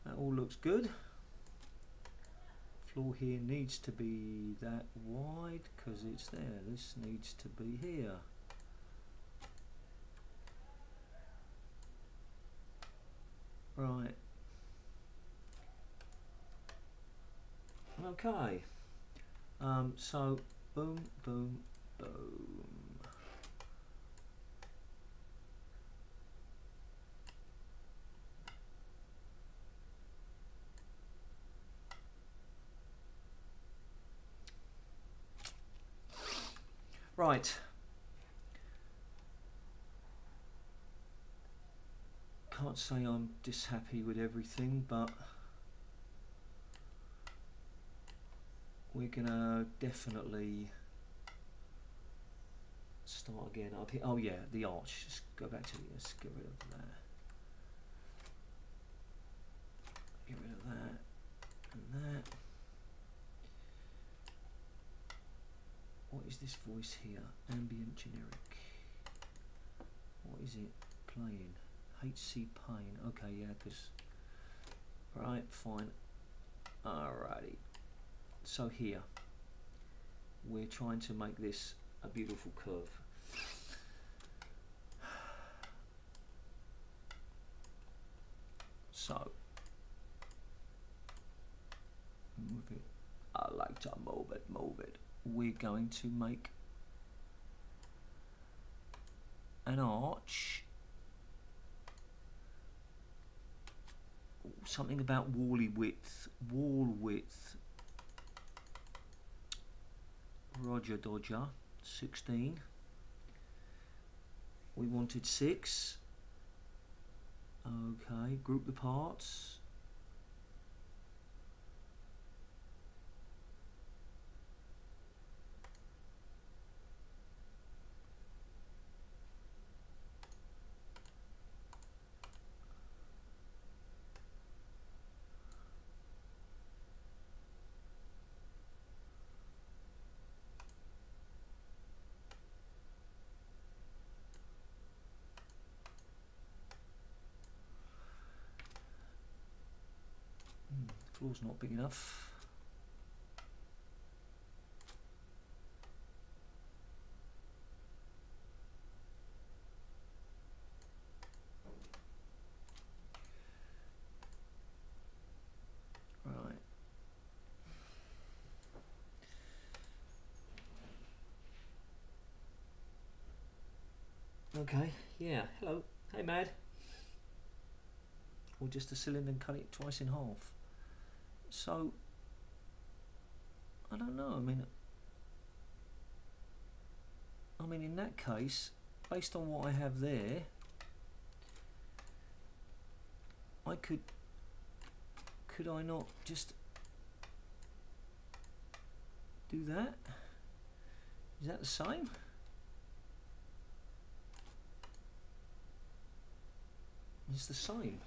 That all looks good. Floor here needs to be that wide because it's there. This needs to be here. Right. Okay. So boom, boom, boom. Right. Can't say I'm dishappy with everything, but we're gonna definitely start again up here. Oh yeah, the arch. Just go back to the. Let's get rid of that. Get rid of that and that. What is this voice here? Ambient generic. What is it playing? HC Pain. Okay, yeah, because. Right, fine. Alrighty. So here, we're trying to make this a beautiful curve. So, move it. I like to move it, move it. We're going to make an arch. Something about wall width. Roger Dodger, 16. We wanted 6. Okay, group the parts. Floor's not big enough. Right. Okay, yeah, hello. Hey, Mad. Or just a cylinder and cut it twice in half. So, I don't know, I mean in that case, based on what I have there, I could I not just do that? Is that the same? It's the same.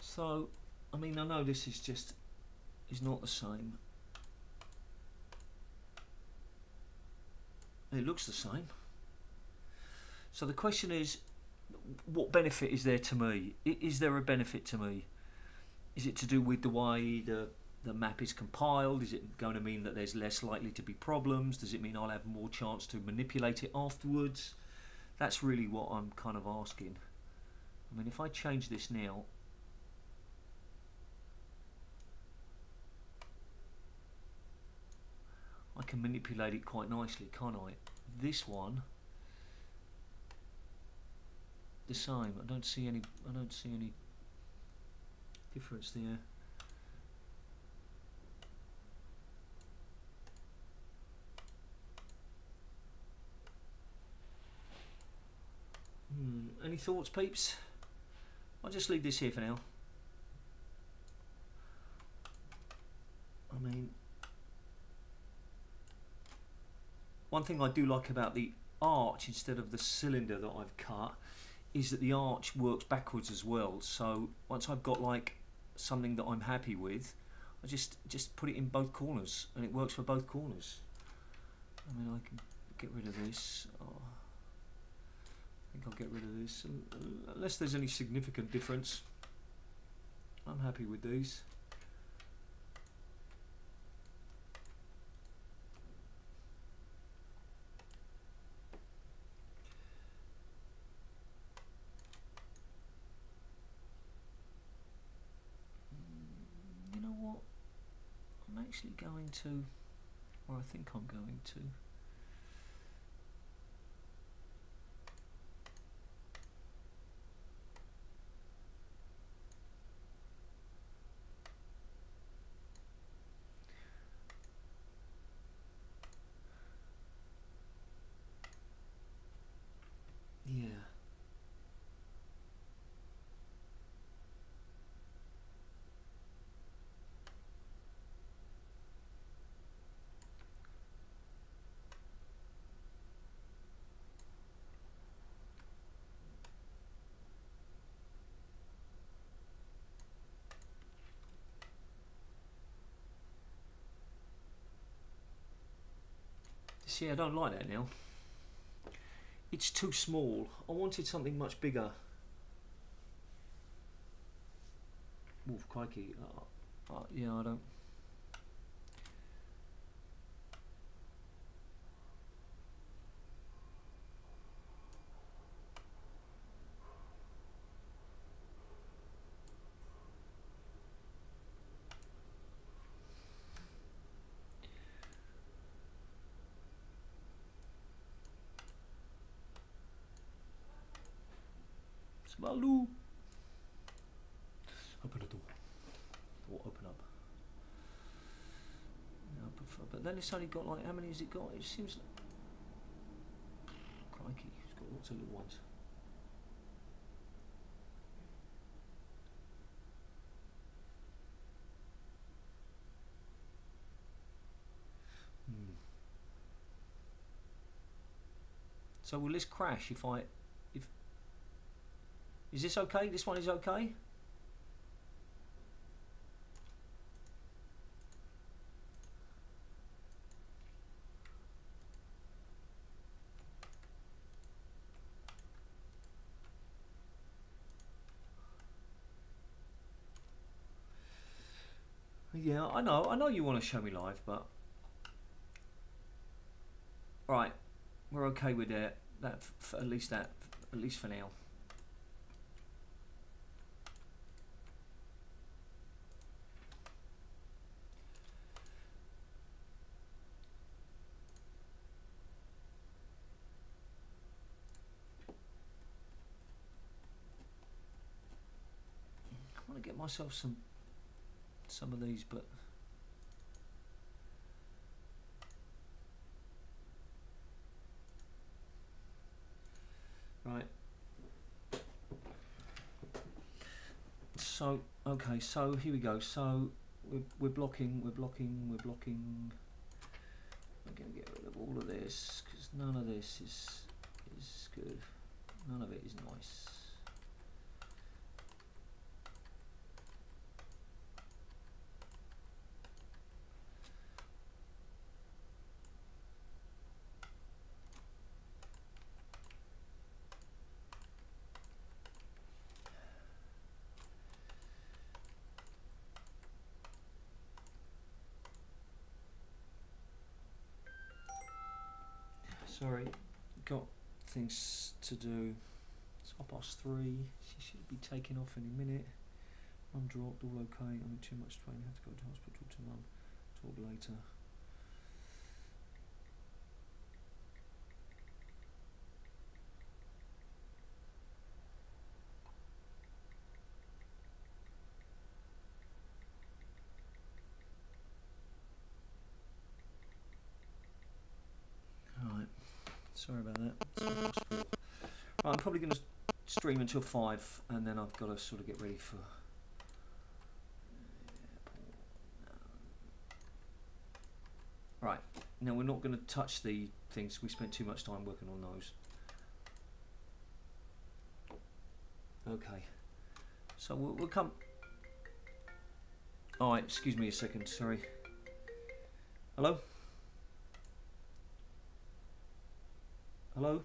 So I mean, I know this is not the same. It looks the same. So the question is, what benefit is there to me? Is there a benefit to me? Is it to do with the way the map is compiled? Is it going to mean that there's less likely to be problems? Does it mean I'll have more chance to manipulate it afterwards? That's really what I'm kind of asking. I mean, if I change this now, I can manipulate it quite nicely, can't I? This one, the same. I don't see any difference there. Any thoughts, peeps? I'll just leave this here for now. I mean, one thing I do like about the arch instead of the cylinder that I've cut is that the arch works backwards as well. So once I've got like something that I'm happy with, I just put it in both corners and it works for both corners. I mean, I can get rid of this. Oh, I think I'll get rid of this, unless there's any significant difference. I'm happy with these. You know what? I'm actually going to, or I think I'm going to. Yeah. See, I don't like that now. It's too small. I wanted something much bigger. Wolf crikey. Yeah, I don't. Smalu. Open the door. Door open up. Yeah, I prefer, but then it's only got like, how many has it got? It seems like, crikey, it's got lots of little ones. So will this crash if is this okay? This one is okay? Yeah, I know you want to show me live, but right, we're okay with that. At least for now. I want to get myself some of these, but right. So okay, so here we go. So we're blocking. We're going to get rid of all of this because none of this is good. None of it is nice. sorry, got things to do. It's 3:30. She should be taking off any minute. Mum dropped, all okay. I'm in too much pain. Had to go to hospital to Mum. Talk later. Alright, sorry about that. Right, I'm probably going to stream until 5 and then I've got to sort of get ready for right. Now we're not going to touch the things, we spent too much time working on those. Okay, so we'll come. Alright, excuse me a second, sorry. Hello? Hello?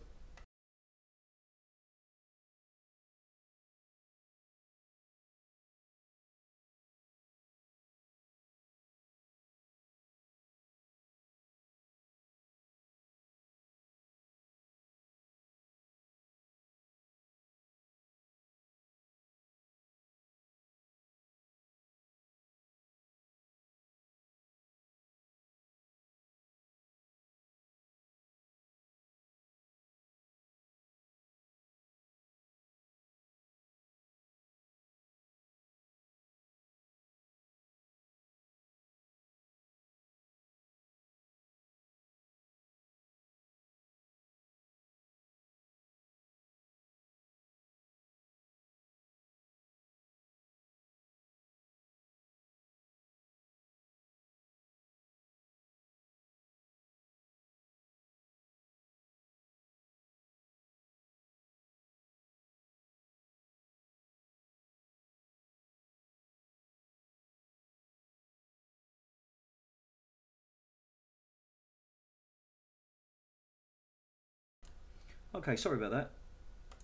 Okay, sorry about that.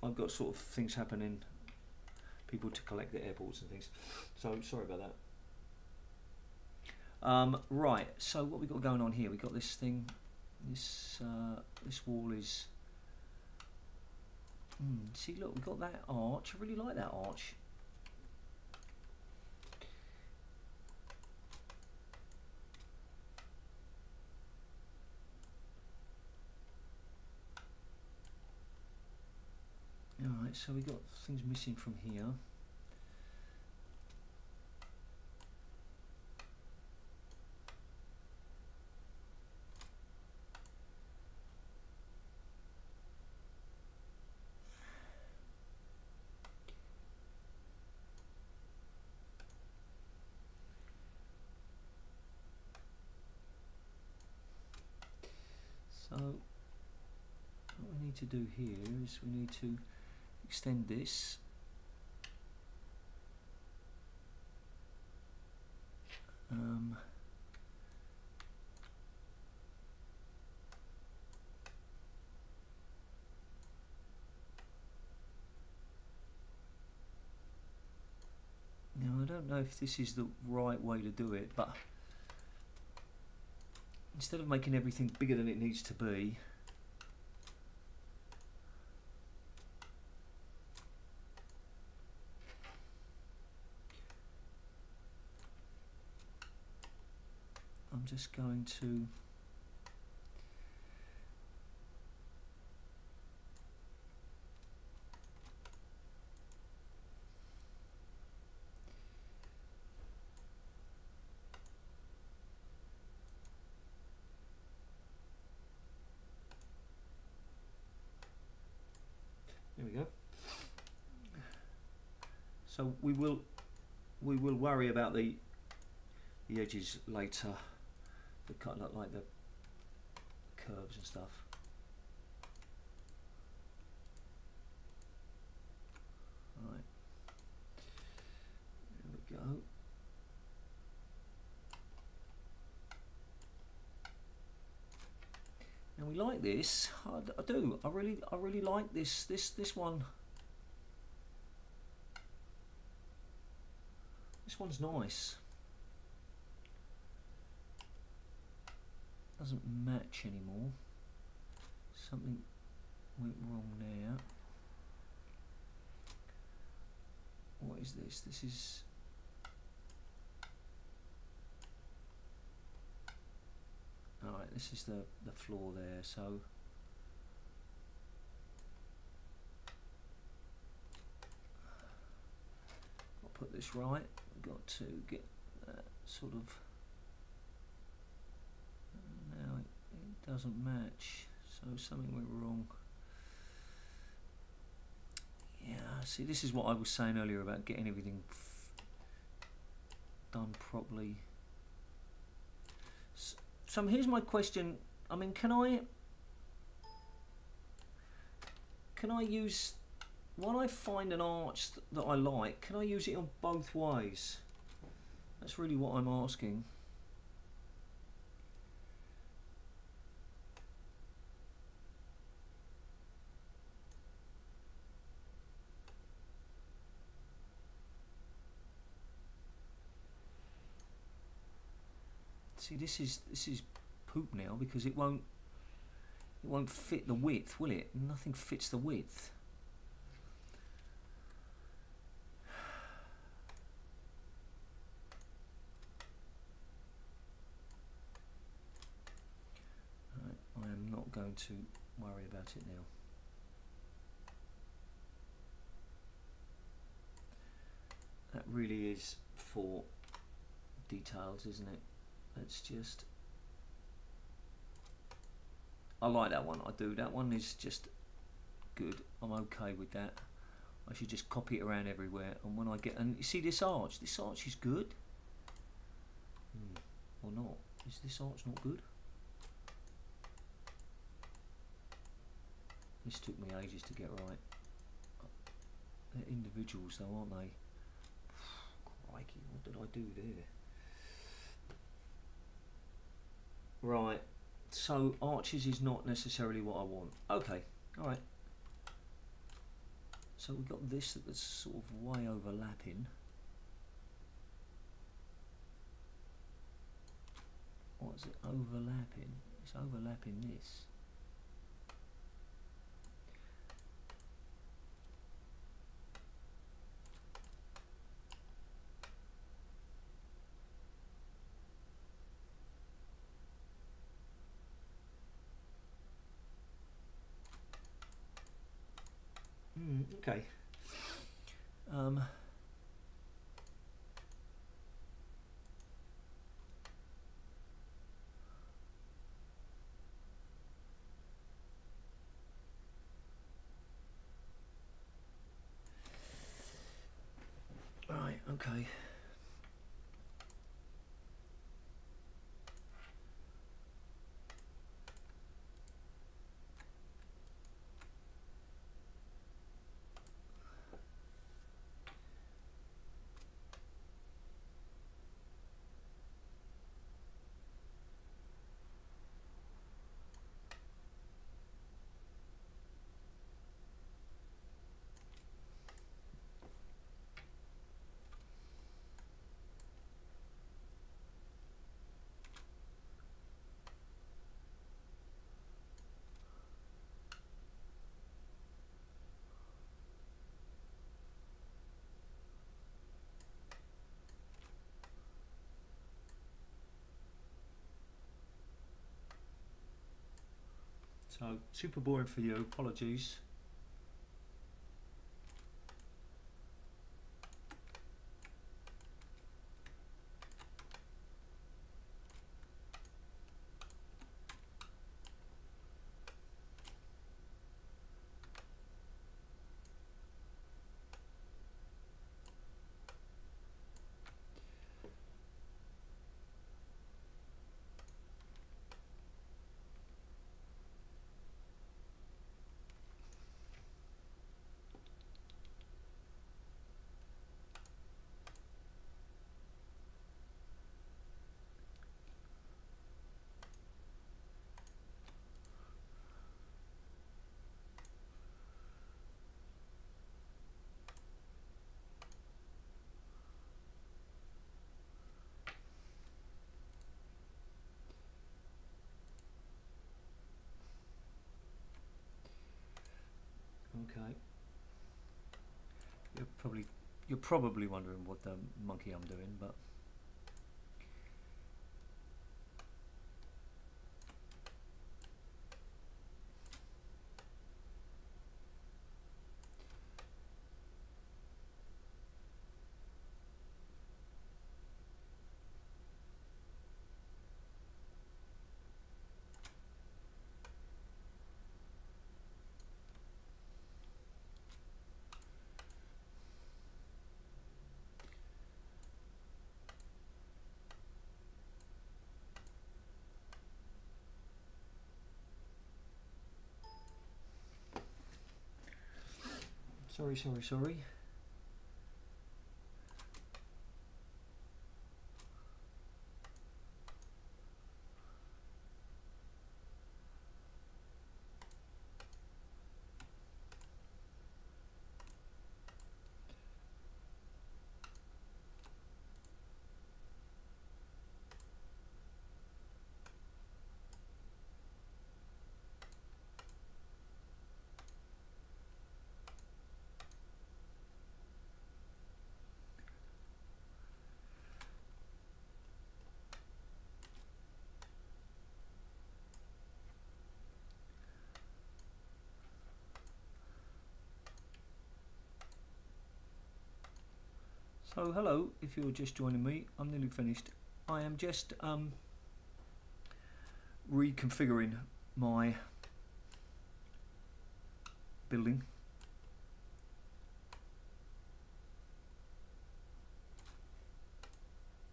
I've got sort of things happening, people to collect the airports and things. So sorry about that. Right, so what we got going on here? We got this thing. This wall is. See, look, we got that arch. I really like that arch. Alright, so we got things missing from here. So what we need to do here is we need to extend this. Now I don't know if this is the right way to do it, but instead of making everything bigger than it needs to be, I'm just going to there we go. So we will worry about the edges later. The cut like the curves and stuff. Right. There we go. And we like this. I do. I really like this one. This one's nice. Doesn't match anymore. Something went wrong there. What is this? This is... Alright, this is the floor there, so... I'll put this right. I've got to get that sort of... Now it doesn't match, so something went wrong. Yeah, see, this is what I was saying earlier about getting everything done properly. So here's my question. I mean, can I use, when I find an arch that I like, can I use it on both ways? That's really what I'm asking. See, this is poop now, because it won't fit the width, will it? Nothing fits the width. Right, I am not going to worry about it now. That really is for details, isn't it? Let's just... I like that one, I do. That one is just good. I'm okay with that. I should just copy it around everywhere, and when I get... And you see this arch? This arch is good. Or not? Is this arch not good? This took me ages to get right. They're individuals though, aren't they? Crikey, what did I do there? Right, so arches is not necessarily what I want. Okay, alright. So we've got this that's sort of way overlapping. What is it overlapping? It's overlapping this. Okay. Right, okay. So, super boring for you, apologies. Okay. You're probably wondering what the monkey I'm doing, but sorry. So hello, if you're just joining me, I'm nearly finished. I am just reconfiguring my building.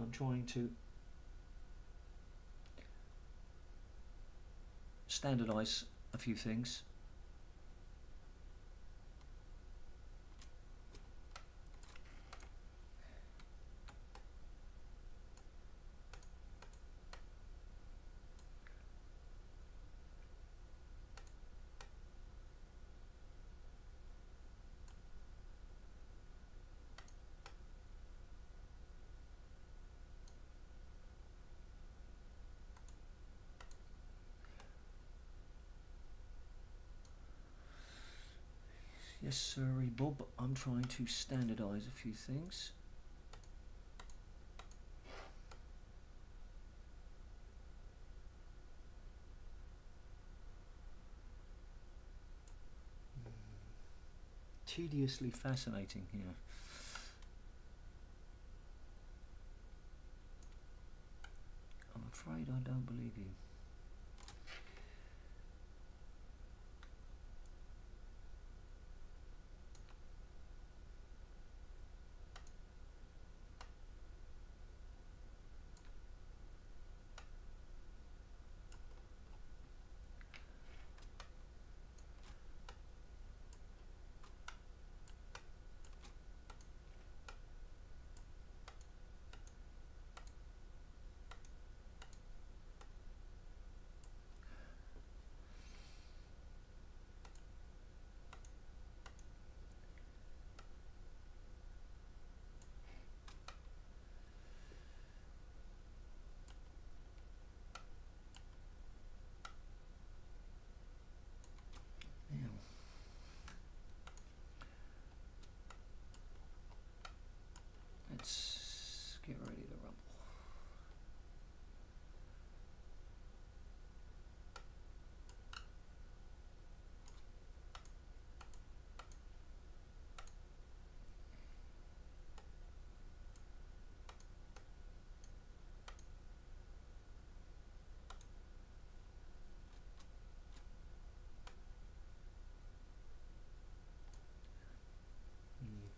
I'm trying to standardize a few things. Yes, sorry, Bob. I'm trying to standardize a few things. Tediously fascinating here. I'm afraid I don't believe you. Let's get ready to rumble.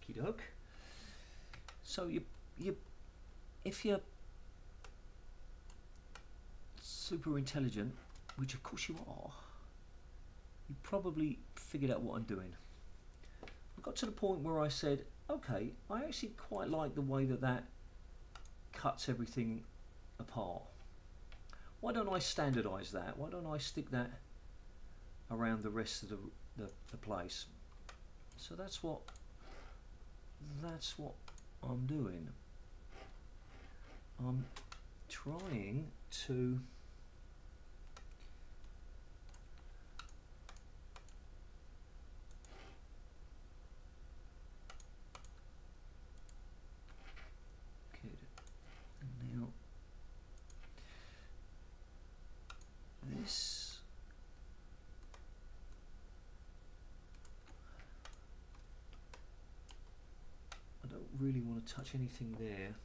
Okie doke. So if you're super intelligent, which of course you are, you probably figured out what I'm doing. I got to the point where I said, okay, I actually quite like the way that cuts everything apart. Why don't I standardize that? Why don't I stick that around the rest of the place? So that's what I'm doing. I'm trying to really want to touch anything there.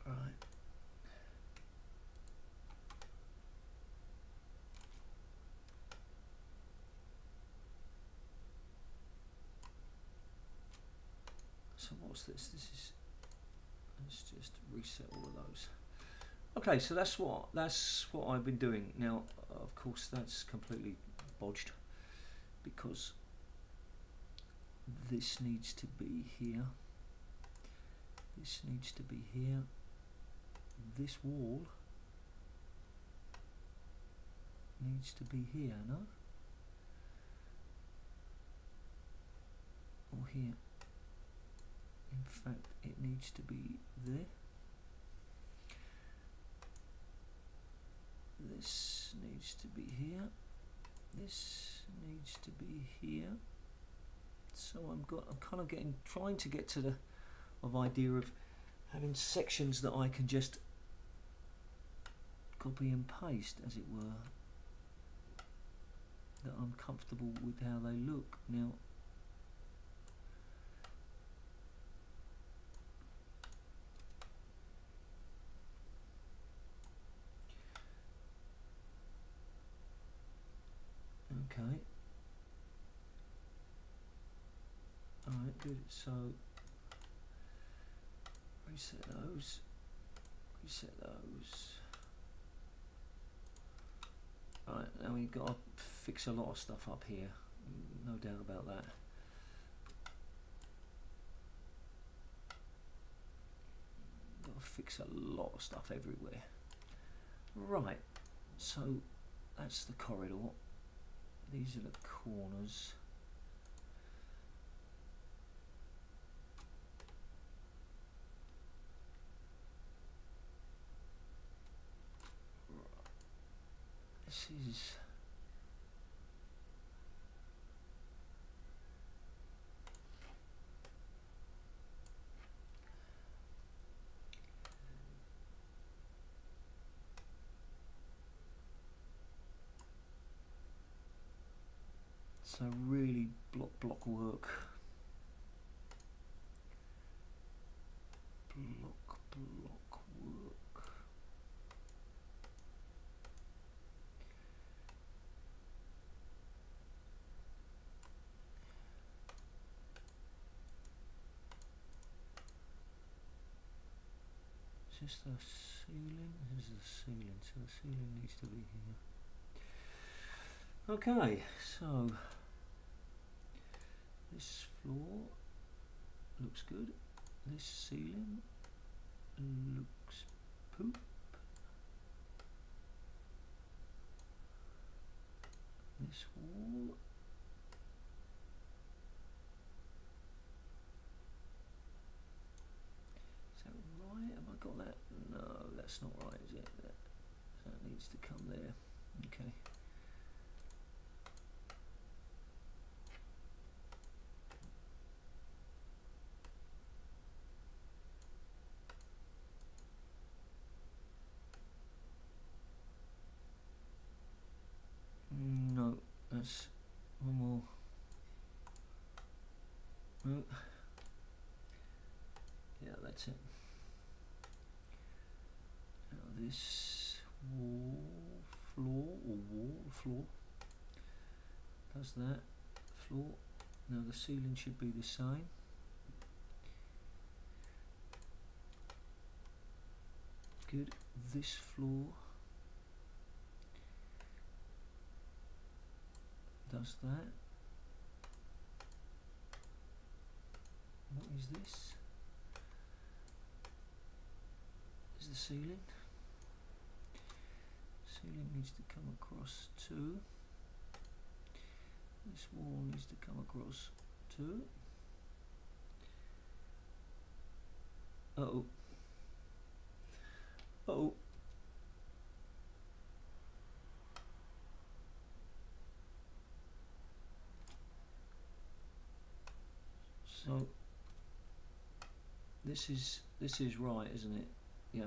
Right. So what's this? This is, let's just reset all of those. Okay, so that's what I've been doing. Now, of course, that's completely bodged because this needs to be here. This needs to be here. This wall needs to be here, no? Or here. In fact, it needs to be there. This needs to be here. This needs to be here. So I'm kind of trying to get to the idea of having sections that I can just copy and paste, as it were, that I'm comfortable with how they look. Now, okay. Alright, good. So reset those. Reset those. Alright, now we've got to fix a lot of stuff up here. No doubt about that. Got to fix a lot of stuff everywhere. Right, so that's the corridor. These are the corners. This is so really block work. Block work. Is this the ceiling? This is the ceiling, so the ceiling needs to be here. Okay, so this floor looks good. This ceiling looks poop. This wall is that right? Have I got that? No, that's not right, is it? That needs to come there. Okay. No, that's one more. No. Yeah, that's it. Now this floor does that. Floor. Now the ceiling should be the same. Good. This floor does that. What is this? Is the ceiling? Ceiling needs to come across too. This wall needs to come across too. Uh-oh. Uh-oh. So this is right, isn't it? Yeah.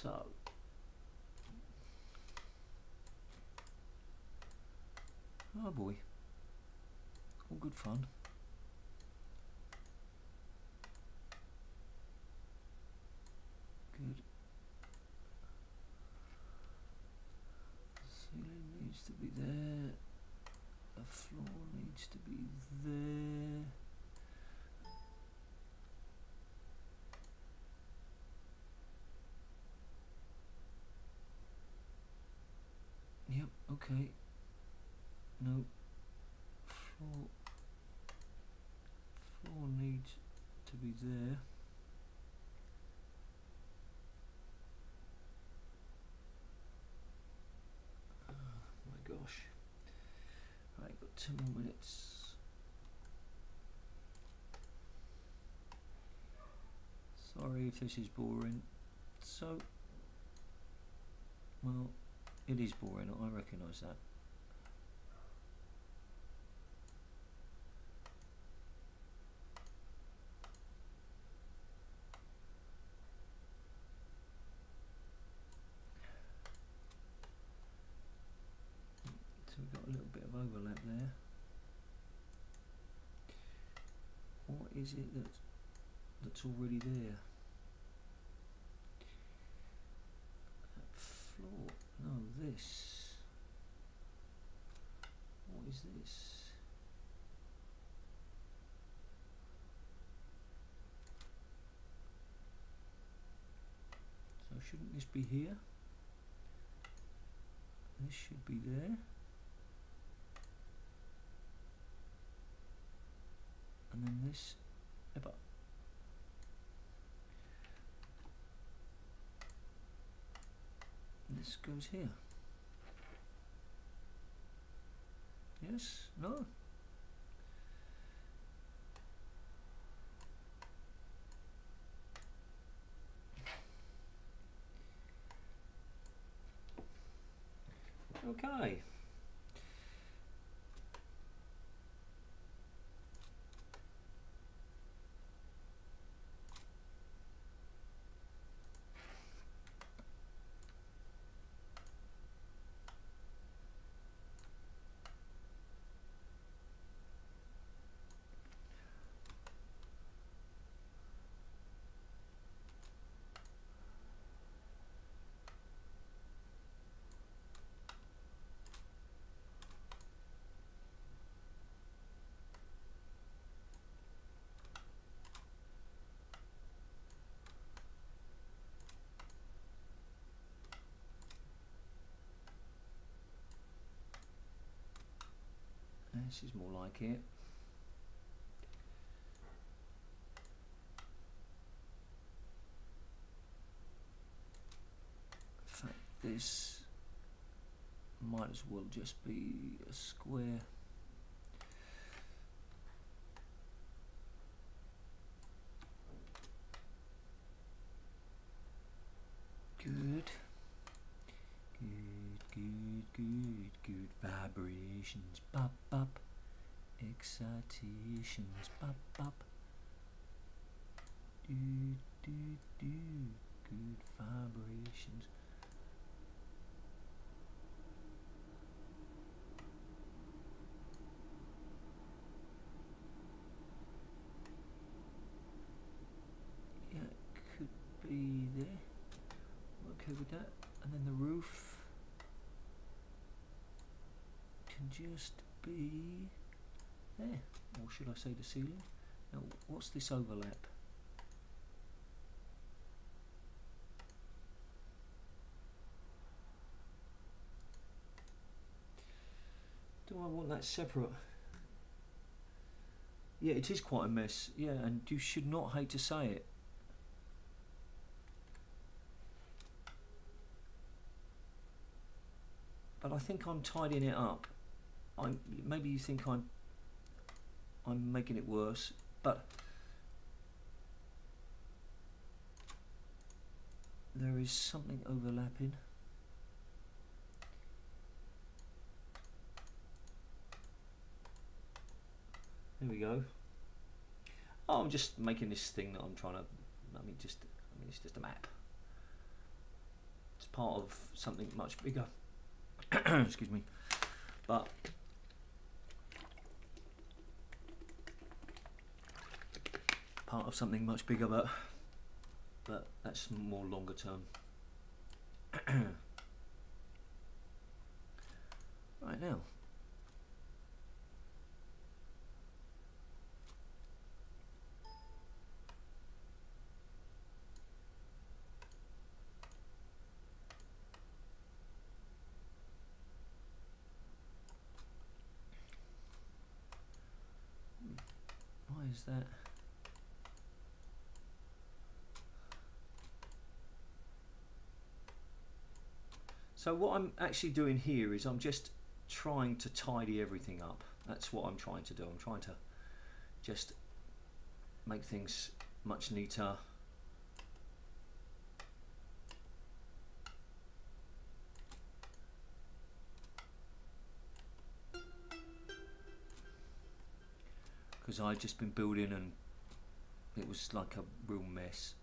So oh boy, all good fun. Good. Ceiling needs to be there. The floor needs to be there. Yep, okay. No. Floor needs to be there. Oh my gosh. Right, got 2 more minutes. Sorry if this is boring. So, well, it is boring, I recognise that. So we've got a little bit of overlap there. What is it that's already there? That floor, no, this. What is this? So shouldn't this be here? This should be there. And then this, this goes here. Yes? No? Okay. This is more like it. In fact, this might as well just be a square. Good. Good vibrations, bop bop. Excitations, bop bop. Do do do. Good vibrations. Yeah, it could be there. Okay with that, and then the roof just be there, or should I say the ceiling? Now what's this overlap? Do I want that separate? Yeah, it is quite a mess, yeah, and you should not hate to say it. But I think I'm tidying it up. Maybe you think I'm making it worse, but there is something overlapping. There we go. Oh, I'm just making this thing that I'm trying to. It's just a map. It's part of something much bigger. Excuse me. But part of something much bigger, but that's more longer term. Right now. Why is that? So what I'm actually doing here is I'm just trying to tidy everything up. That's what I'm trying to do. I'm trying to just make things much neater. Because I'd just been building and it was like a real mess.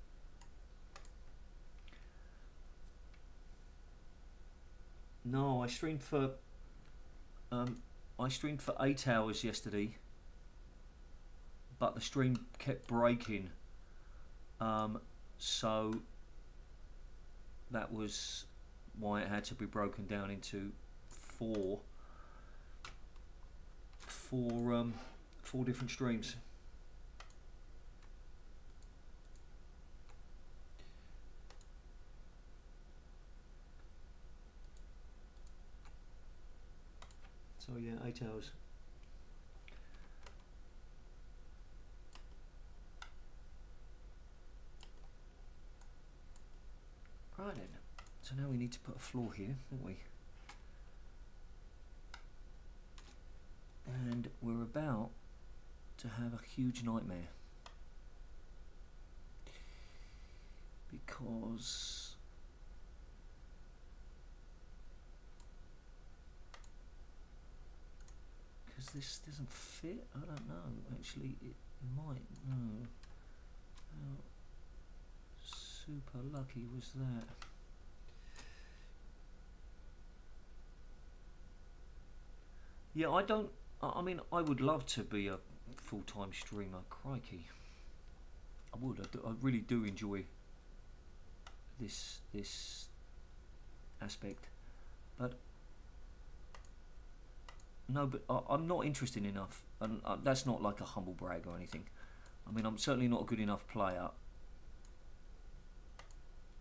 No, I streamed for 8 hours yesterday, but the stream kept breaking, so that was why it had to be broken down into four different streams. So yeah, 8 hours. Right then, so now we need to put a floor here, don't we? And we're about to have a huge nightmare. Because this doesn't fit. I don't know. Actually, it might. No. How super lucky was that? Yeah, I don't. I mean, I would love to be a full-time streamer. Crikey, I would. I really do enjoy this aspect, but. No, but I'm not interested enough, and that's not like a humble brag or anything. I mean, I'm certainly not a good enough player.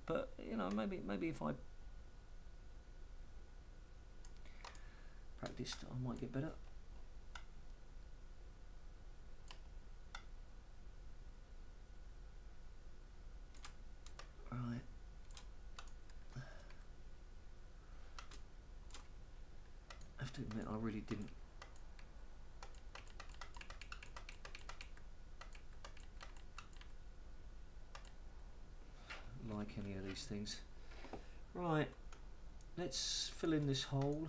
But you know, maybe if I practiced, I might get better. Right. I have to admit, I really didn't like any of these things. Right, let's fill in this hole.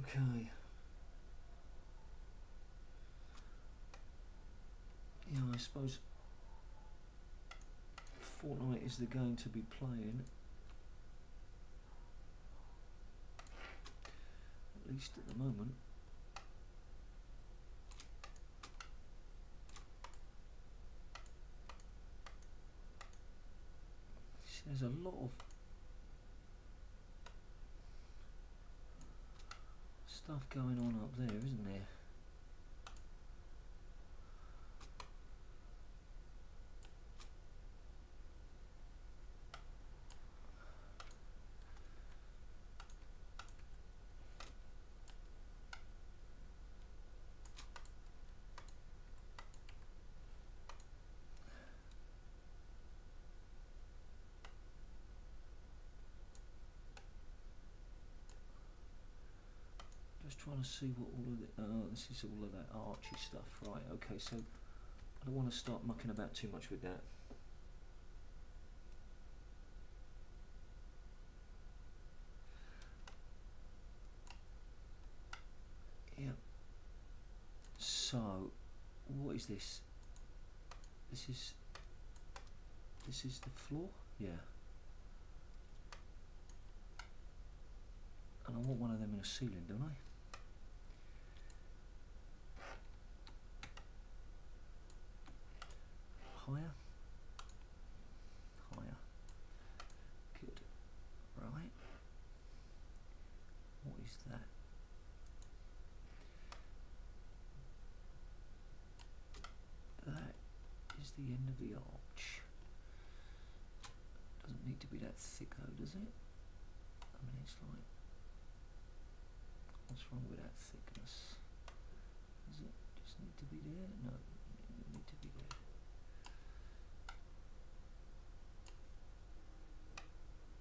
Okay. Yeah, I suppose Fortnite is the game to be playing. At least at the moment. There's a lot of stuff going on up there, isn't there? trying to see what all of the, this is all of that archy stuff, right? Okay, so I don't want to start mucking about too much with that. Yeah. So, what is this? This is the floor? Yeah. And I want one of them in a ceiling, don't I? Higher? Higher. Good. Right. What is that? That is the end of the arch. Doesn't need to be that thick though, does it? I mean, it's like, what's wrong with that thickness? Does it just need to be there? No, it doesn't need to be there.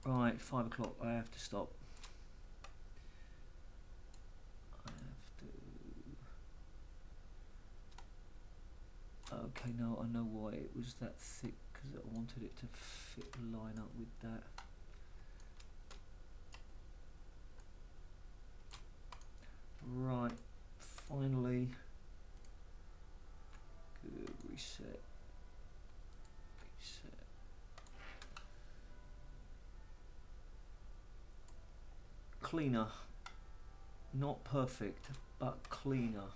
Right, 5 o'clock, I have to stop. I have to... Okay, no, I know why it was that thick, because I wanted it to fit, line up with that. Right, finally. Good, reset. Reset. Cleaner. Not perfect, but cleaner.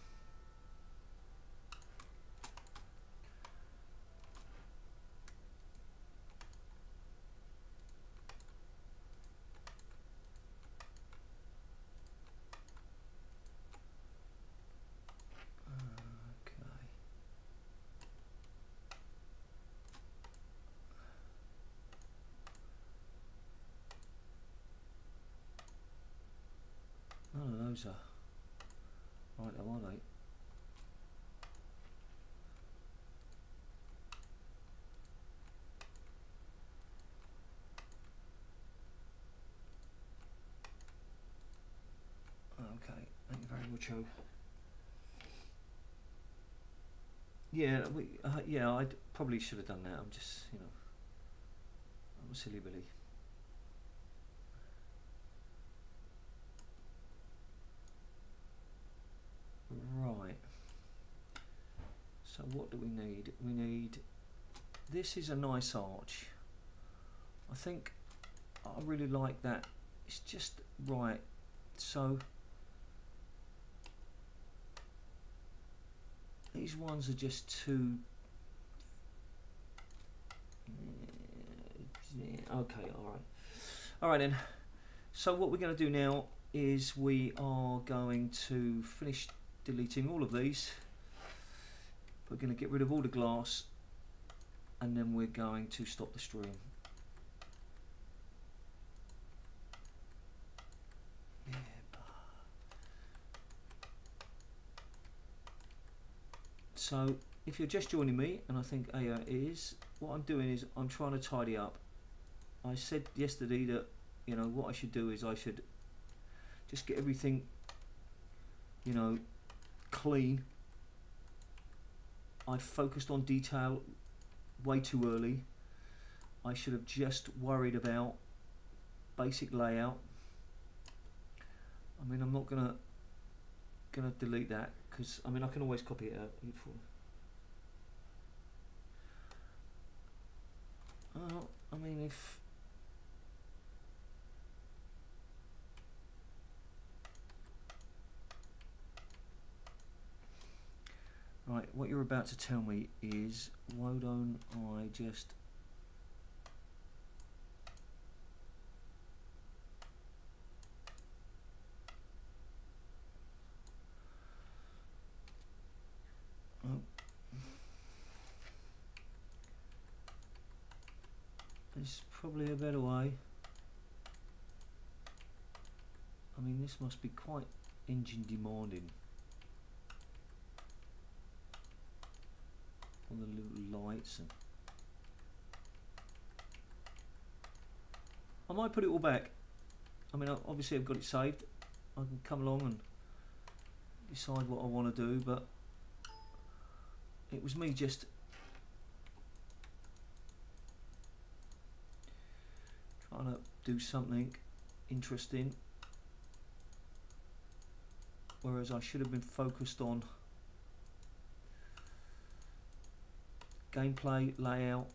None of those are right, are they? Okay, thank you very much. Yeah, yeah, I probably should have done that. I'm just, you know, I'm a silly Billy. Right. So what do we need? We need, this is a nice arch. I think I really like that. It's just right. So these ones are just too, okay, all right then. So what we're going to do now is we are going to finish deleting all of these. We're going to get rid of all the glass, and then we're going to stop the stream. So if you're just joining me, and I think Aya is, what I'm doing is I'm trying to tidy up. I said yesterday that, you know, what I should do is I should just get everything, you know, clean. I focused on detail way too early. I should have just worried about basic layout. I mean, I'm not gonna delete that, because I mean I can always copy it out. I mean, if right, what you're about to tell me is, why don't I just there's probably a better way. I mean, this must be quite engine demanding. All the little lights, and I might put it all back. I mean, obviously I've got it saved. I can come along and decide what I want to do, but it was me just trying to do something interesting, whereas I should have been focused on gameplay, layout.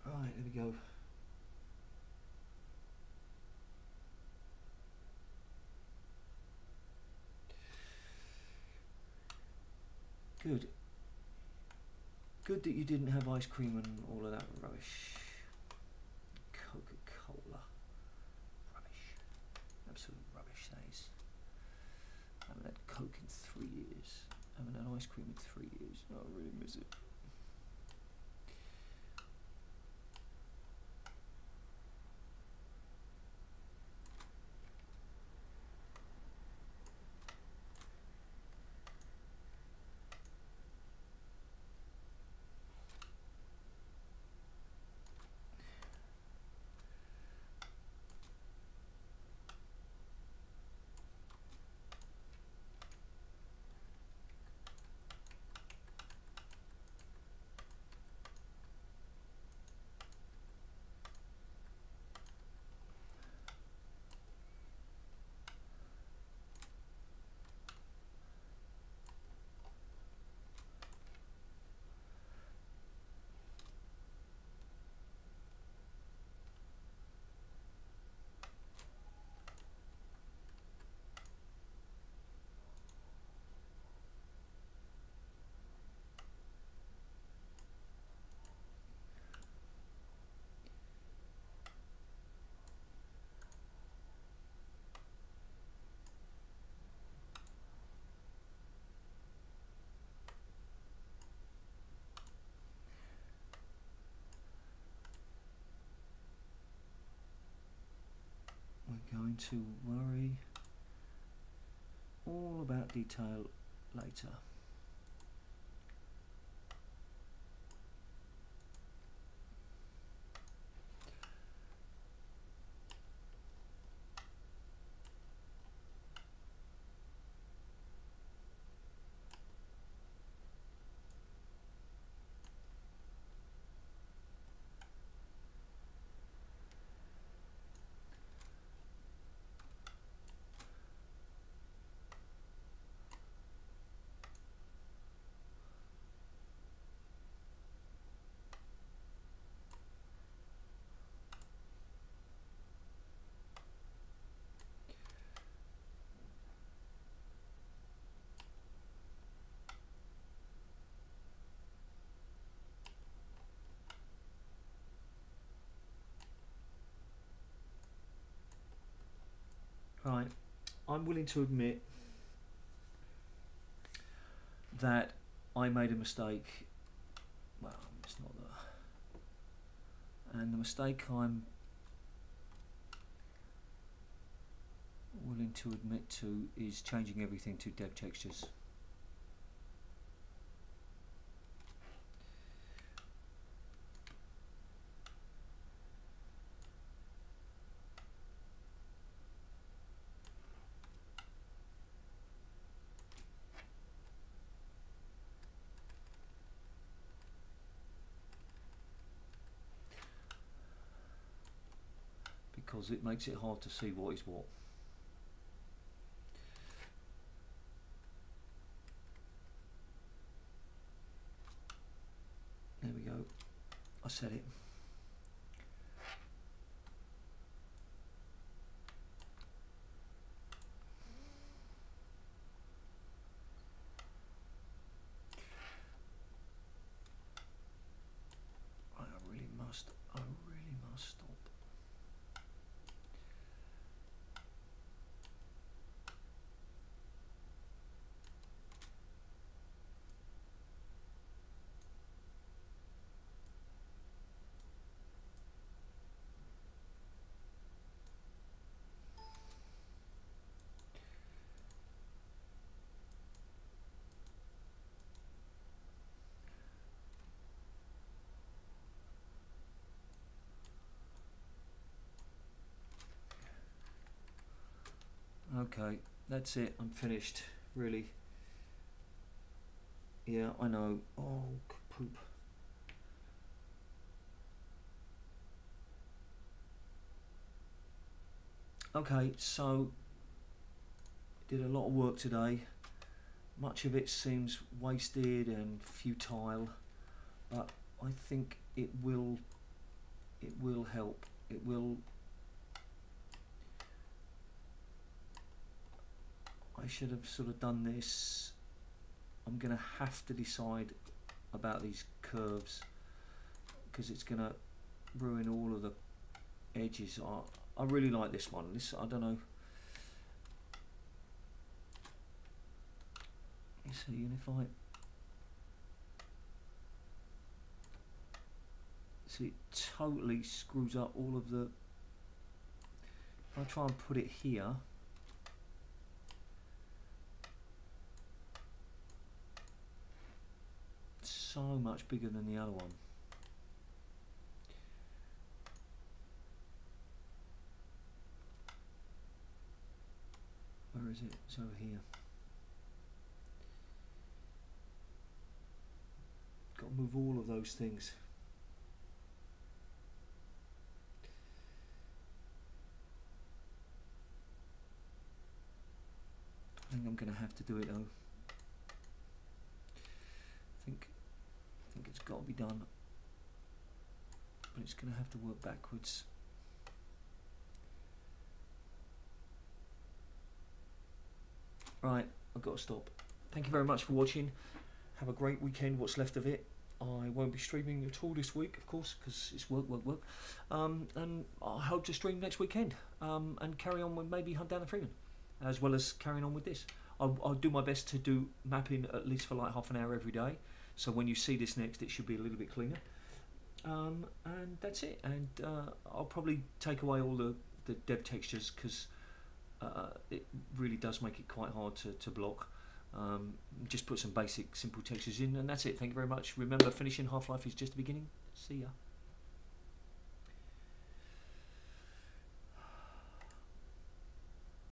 Right, there we go. Good. Good that you didn't have ice cream and all of that rubbish. Coca-Cola. Rubbish. Absolute rubbish, that is. I haven't had Coke in 3 years. I haven't had ice cream in 3 years. Oh, I really miss it. We're going to worry all about detail later. Right, I'm willing to admit that I made a mistake. Well, it's not that. And the mistake I'm willing to admit to is changing everything to dev textures. Because it makes it hard to see what is what. There we go. I said it. I really must stop. Okay, that's it. I'm finished. Really. Yeah, I know. Oh, poop. Okay, so did a lot of work today. Much of it seems wasted and futile, but I think it will help. It will. I should have sort of done this. I'm gonna have to decide about these curves because it's gonna ruin all of the edges. I really like this one. This, I don't know. It's a unify. See, it totally screws up all of the. If I try and put it here, it's so much bigger than the other one. Where is it? It's over here. Got to move all of those things. I think I'm going to have to do it though. I think it's got to be done, but it's going to have to work backwards. Right, I've got to stop. Thank you very much for watching. Have a great weekend, what's left of it. I won't be streaming at all this week, of course, because it's work. And I hope to stream next weekend and carry on with maybe Hunt Down the Freeman, as well as carrying on with this. I'll do my best to do mapping at least for like half an hour every day. So when you see this next, it should be a little bit cleaner. And that's it. And I'll probably take away all the dev textures because it really does make it quite hard to block. Just put some basic simple textures in and that's it. Thank you very much. Remember, finishing Half-Life is just the beginning. See ya.